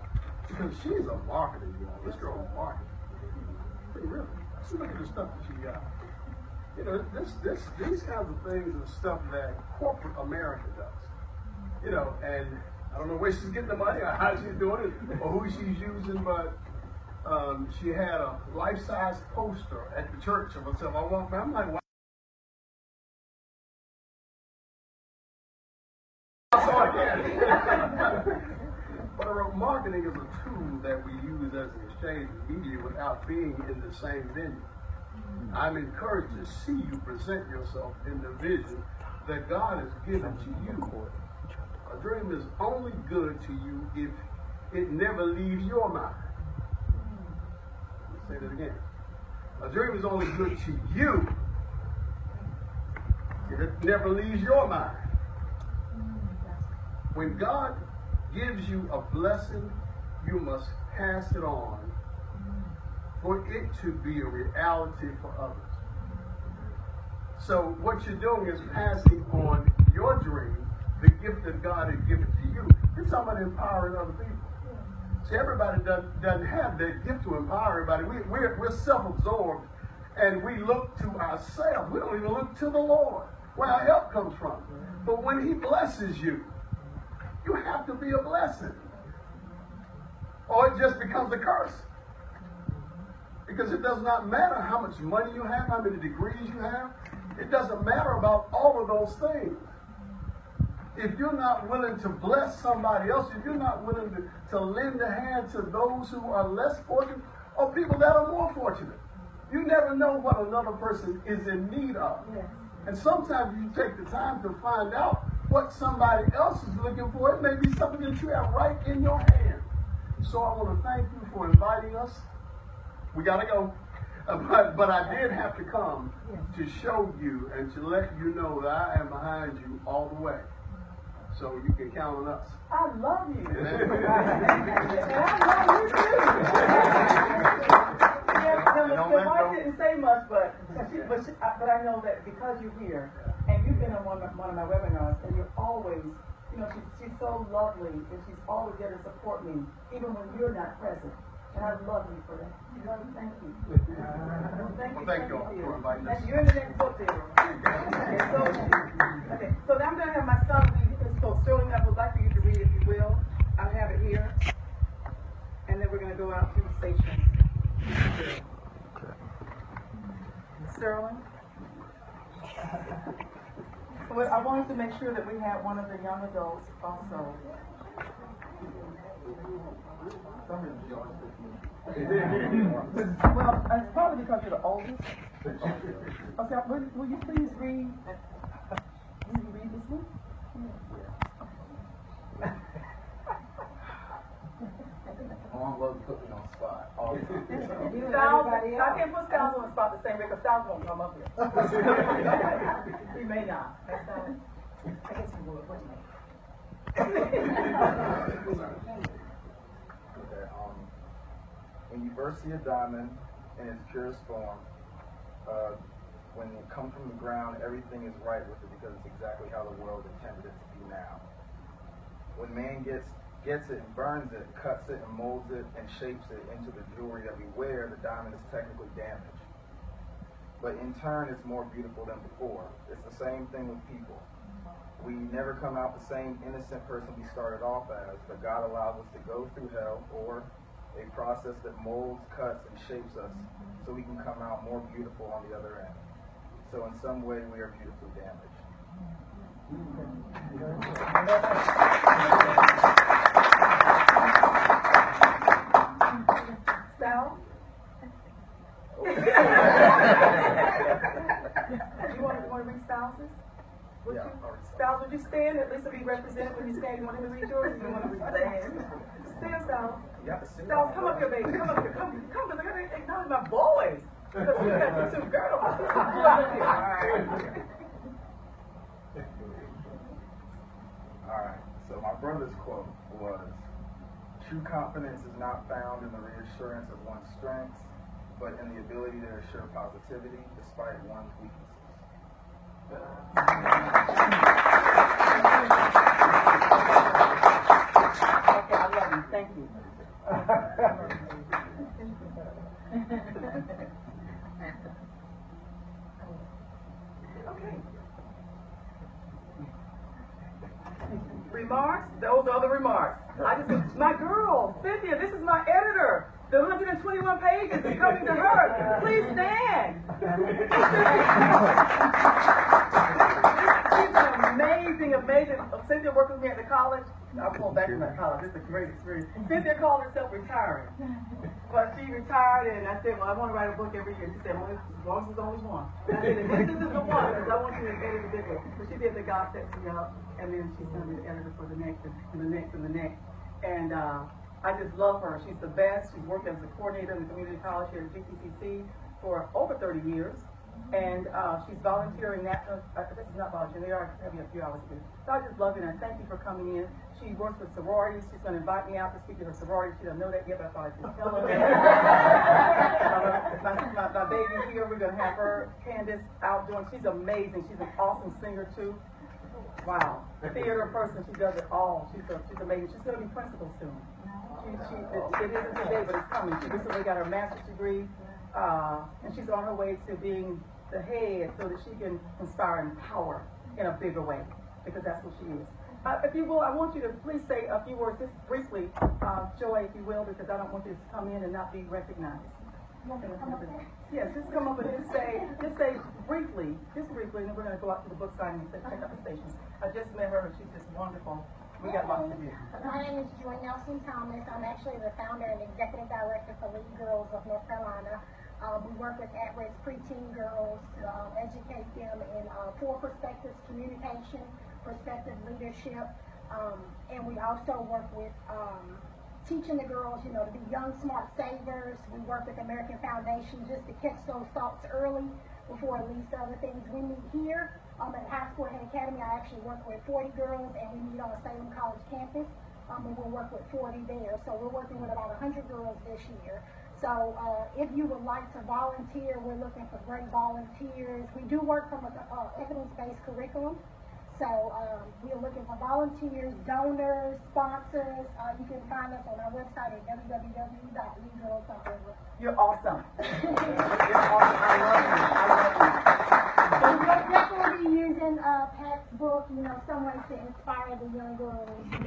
Because she's a marketer, y'all. This girl is marketing. Really. See, look at the stuff that she got. You know, these kinds of things are stuff that corporate America does. You know, and I don't know where she's getting the money or how she's doing it or who she's using, but she had a life-size poster at the church of herself. I'm like, wow. So again, but marketing is a tool that we use as an exchange of media without being in the same venue. I'm encouraged to see you present yourself in the vision that God has given to you. A dream is only good to you if it never leaves your mind. Let's say that again. A dream is only good to you if it never leaves your mind. When God gives you a blessing, you must pass it on for it to be a reality for others. So what you're doing is passing on your dream, the gift that God has given to you. It's somebody empowering other people. See, everybody doesn't have that gift to empower everybody. We're self-absorbed, and we look to ourselves. We don't even look to the Lord, where our help comes from. But when He blesses you, you have to be a blessing. Or it just becomes a curse. Because it does not matter how much money you have, how many degrees you have. It doesn't matter about all of those things. If you're not willing to bless somebody else, if you're not willing to lend a hand to those who are less fortunate or people that are more fortunate, you never know what another person is in need of. Yes. And sometimes you take the time to find out what somebody else is looking for. It may be something that you have right in your hand. So I want to thank you for inviting us. We got to go. But I did have to come to show you and to let you know that I am behind you all the way. So you can count on us. I love you. And I love you too. The wife didn't say much, but I know that because you're here and you've been on one of my webinars and you're always, you know, she's so lovely and she's always there to support me, even when you're not present. And I love you for that. Thank you. Thank you all for inviting us. You're in the next book there. Okay, so now I'm going to have my son read his book. Sterling, I would like for you to read it, if you will. I'll have it here. And then we're going to go out to the station. Sterling? Well, I wanted to make sure that we had one of the young adults also. Well, it's probably because you're the oldest. Okay, will you please read? Will you read this one? Mom loves to put me on the spot. Styles, I can't put Styles on the spot the same way because Styles won't come up here. He may not. I guess he would, wouldn't he? When you first see a diamond in its purest form, when it comes from the ground, everything is right with it because it's exactly how the world intended it to be now. When man gets it and burns it, cuts it and molds it and shapes it into the jewelry that we wear, the diamond is technically damaged. But in turn, it's more beautiful than before. It's the same thing with people. We never come out the same innocent person we started off as, but God allows us to go through hell or a process that molds, cuts, and shapes us so we can come out more beautiful on the other end. So in some way, we are beautifully damaged. Sal? You want to read Styles'? Yeah, Styles, would you stand? At least to be represented when you stand. You want him to read yours? You want to read stand? Stand, Styles. Styles, come up here, baby. Come up here. Come, because I got to acknowledge my boys. Because we got two girls. All right. So my brother's quote was, "True confidence is not found in the reassurance of one's strengths, but in the ability to assure positivity despite one's weaknesses." Okay, I love you. Thank you. Okay. Remarks? Those are the remarks. My girl, Cynthia, this is my editor. The 121 pages is coming to her. Please stand. She's an amazing. Cynthia worked with me at the college. I'll pull back from that college. It's a great experience. Cynthia called herself retiring. But she retired, and I said, well, I want to write a book every year. She said, well, as long as there's always one. And I said, this isn't the one, because I want you to edit the big one. So she did the God Sets Me Up, and then she's going to be the editor for the next, and the next, and the next. And I just love her. She's the best. She's worked as a coordinator in the community college here at GTCC for over 30 years. And she's volunteering national, this is not volunteering, they are having a few hours to do. So I just love it, and thank you for coming in. She works with sororities. She's going to invite me out to speak to her sorority. She doesn't know that yet, but I thought I'd just tell her. my baby here, we're going to have her, Candace, out doing, she's amazing. She's an awesome singer, too. Wow. Theater person, she does it all. She's amazing. She's going to be principal soon. It isn't today, but it's coming. She recently got her master's degree, and she's on her way to being the head so that she can inspire and empower in a bigger way, because that's what she is. If you will, I want you to please say a few words, just briefly, Joy, if you will, because I don't want you to come in and not be recognized. Yes, just come up and just say briefly, and then we're going to go out to the book signing and check out the stations. I just met her, and she's just wonderful. We got lots to do. My name is Joy Nelson Thomas. I'm actually the founder and executive director for Lead Girls of North Carolina. We work with at-risk preteen girls, educate them in 4 perspectives: communication, perspective, leadership, and we also work with teaching the girls, to be young, smart savers. We work with American Foundation just to catch those thoughts early before it leads to other things. We meet here at High School Head Academy. I actually work with 40 girls, and we meet on the Salem College campus, and we'll work with 40 there. So we're working with about 100 girls this year. So if you would like to volunteer, we're looking for great volunteers. We do work from an evidence-based curriculum. So we're looking for volunteers, donors, sponsors. You can find us on our website at www.leadgirls.org. You're awesome. You're awesome. I love you. So we'll definitely be using Pat's book, some ways to inspire the young girls, to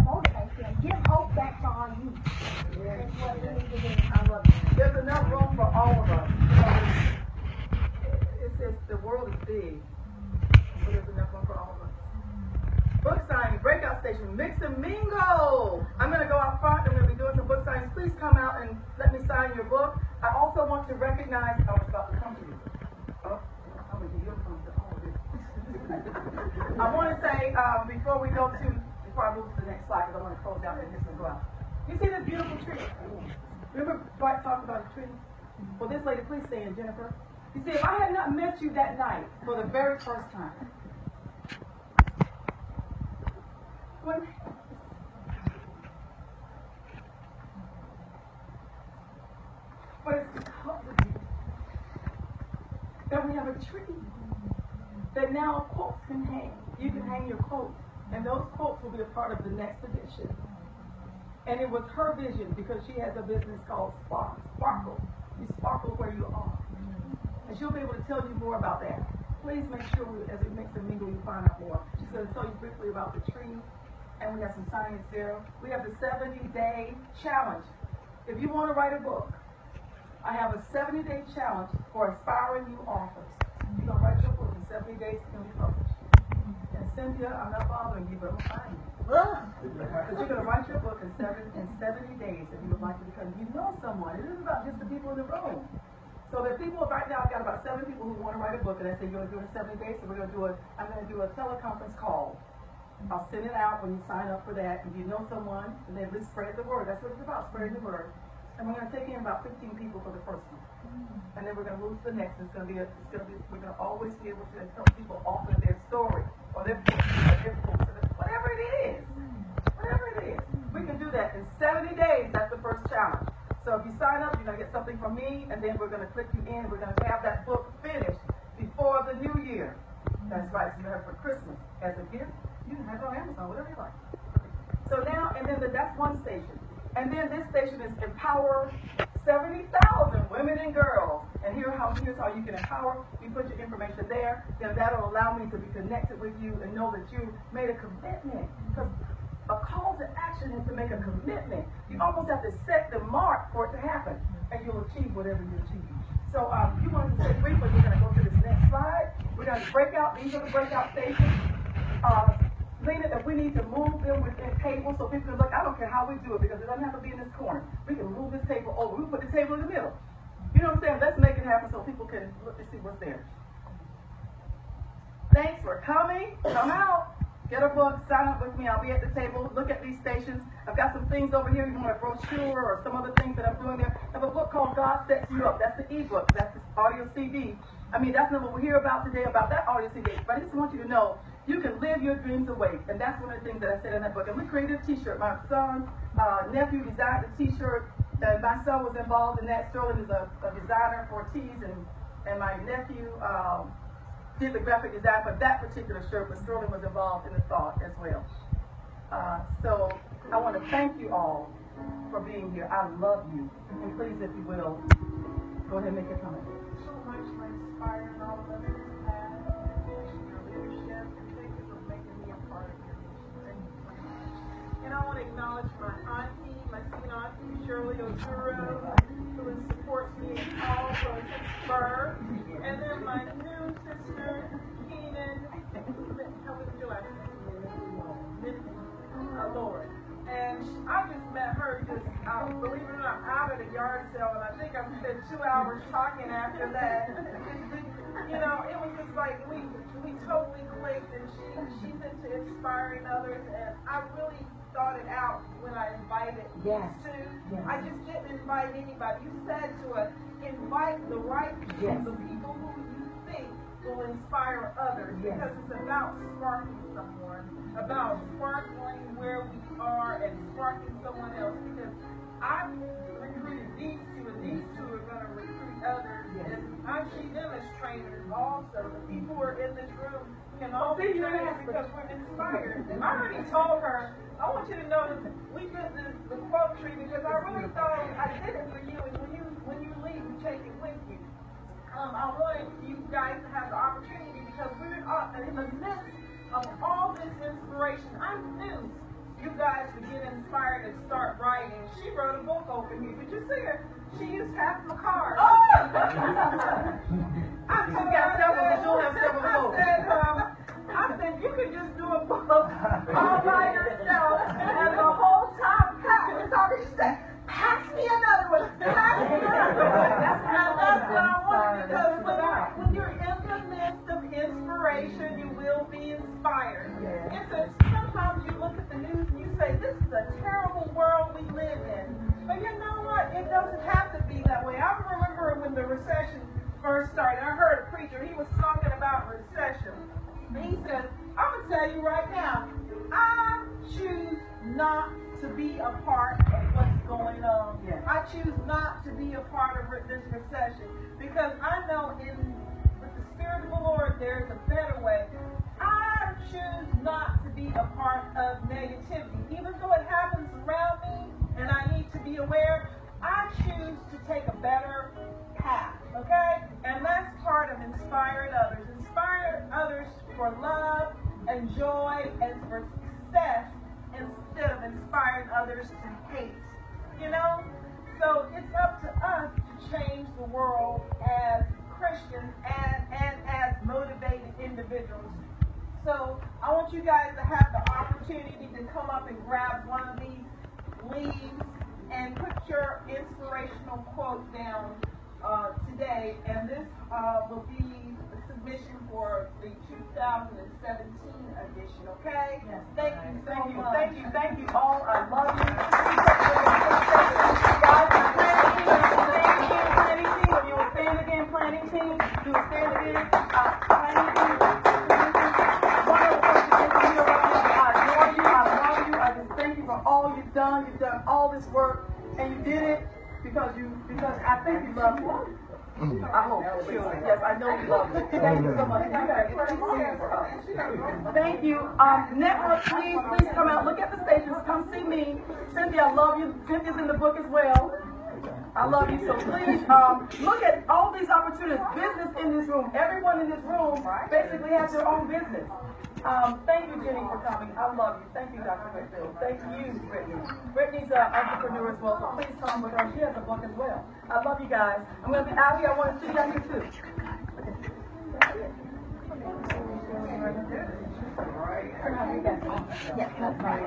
motivate them. Give hope back to our youth. That's what we need to do. I love it. There's enough room for all of us. It says the world is big. So there's enough room for all of us. Book signing, breakout station, mix and mingle. I'm going to go out front. I'm going to be doing some book signings. Please come out and let me sign your book. I also want to recognize, I was about to come to you. Oh, I'm going to give you a thumbs up. I want to say, before I move to the next slide, because I want to close out and this will go out. You see this beautiful tree? Remember Bart talked about a tree? Well, this lady, please stand, Jennifer. You see, if I had not met you that night for the very first time, but it's because of you that we have a tree that now quotes can hang. You can hang your quote, and those quotes will be a part of the next edition. And it was her vision, because she has a business called Sparkle. You sparkle where you are. And she'll be able to tell you more about that. Please make sure, as we mix and mingle, you find out more. She's going to tell you briefly about the tree, and we have some signings there. We have the 70-day challenge. If you want to write a book, I have a 70-day challenge for aspiring new authors. You're going to write your book in 70 days, it's going to be published. And Cynthia, I'm not bothering you, but I'm finding you. Because you're going to write your book in 70 days if you would like to become, someone. It isn't about just the people in the room. So there are people, right now I've got about 7 people who want to write a book, and I say, you're going to do it in 70 days, so I'm going to do a teleconference call. I'll send it out when you sign up for that. If you know someone, and then at least spread the word. That's what it's about, spreading the word. And we're going to take in about 15 people for the first one. And then we're going to move to the next. We're going to always be able to help people author their story, or their book, or their books, or whatever it is. Whatever it is. We can do that in 70 days. That's the first challenge. So if you sign up, you're going to get something from me, and then we're going to click you in. We're going to have that book finished before the new year. That's right. So you have it for Christmas as a gift. You can have it on Amazon, whatever you like. So now, and then that's one station. And then this station is Empower 70,000 women and girls. And here's how you can empower. You put your information there, then that'll allow me to be connected with you and know that you made a commitment. Because a call to action is to make a commitment. You almost have to set the mark for it to happen, and you'll achieve whatever you achieve. So you wanted to say briefly, we're going to go to this next slide. We're going to break out, these are the breakout stations. Lena, if we need to move them within tables so people can look, I don't care how we do it because it doesn't have to be in this corner. We can move this table over. We put the table in the middle. You know what I'm saying? Let's make it happen so people can look to see what's there. Thanks for coming. Come out. Get a book. Sign up with me. I'll be at the table. Look at these stations. I've got some things over here. You want a brochure or some other things that I'm doing there. I have a book called God Sets You Up. That's the ebook. That's the audio CD. I mean, that's not what we'll hear about today about that audio CD. But I just want you to know you can live your dreams awake. And that's one of the things that I said in that book. And we created a t-shirt. My son, nephew designed the t-shirt. And my son was involved in that. Sterling is a designer for tees. And my nephew did the graphic design for that particular shirt. But Sterling was involved in the thought as well. So I want to thank you all for being here. I love you. And please, if you will, go ahead and make your comment. So much for inspiring all of us in this path, your leadership, and thank you for making me a part of your mission. Thank you so much. And I want to acknowledge my auntie, my senior auntie, Shirley O'Duro, who supports me in all from Pittsburgh. And then my new sister, Keenan, how would you like Lord. And I just met her just, believe it or not, out of the yard sale, and I think I spent 2 hours talking after that. You know, it was just like we totally clicked, and she's into inspiring others, and I really thought it out when I invited Sue. Yes. I just didn't invite anybody. You said to invite the right people, the people who you think will inspire others, because it's about sparking someone, about sparkling where we are and sparking someone else, because I've recruited these two, and these two are going to recruit others, and I see them as trainers also. The people who are in this room can all be trainers because we're inspired. I already told her, I want you to know that we did the quote tree because I really thought I did it for you, and when you leave, you take it with you. I wanted you guys to have the opportunity because we're in the midst of all this inspiration. I knew you guys would get inspired and start writing. She wrote a book over here. Did you see her? She used half my card. Oh! She's got several, and she'll have several books. I said, you could just do a book all by yourself, and the whole time, that's all she said. Pass me another one. Pass me another one. That's what I wanted, because when you're in the midst of inspiration, you will be inspired. Sometimes you look at the news and you say, this is a terrible world we live in. But you know what? It doesn't have to be that way. I remember when the recession first started, I heard a preacher, he was talking about recession. And he said, I'm going to tell you right now, I choose not to be a part of what's going on. Yes. I choose not to be a part of this recession because I know with the Spirit of the Lord there is a better way. I choose not to be a part of negativity. Even though it happens around me and I need to be aware, I choose to take a better path, okay? And that's part of inspiring others. Inspire others for love and joy and for success instead of inspiring others to hate, you know? So it's up to us to change the world as Christians and as motivated individuals. So I want you guys to have the opportunity to come up and grab one of these leaves and put your inspirational quote down today. And this will be the submission for the 2017 edition, okay? Yes. Thank you so much. Thank you all. I love you. Guys, planning team, when you will stand again, planning team, you will stand again, planning team. I love you. Thank you for all you've done. You've done all this work, and you did it because I think you love me. I hope. Yes, I know you love it. Thank you so much. Thank you. Network, please come out. Look at the stations. Come see me. Cynthia, I love you. Cynthia's in the book as well. I love you. So please look at all these opportunities. Business in this room. Everyone in this room basically has their own business. Thank you, Jenny, for coming. I love you. Thank you, Dr. Whitfield. Thank you, Brittney. Brittney's an entrepreneur as well, so please come with her. She has a book as well. I love you guys. I'm going to be out here. I want to see you out here too. Yes, that's right.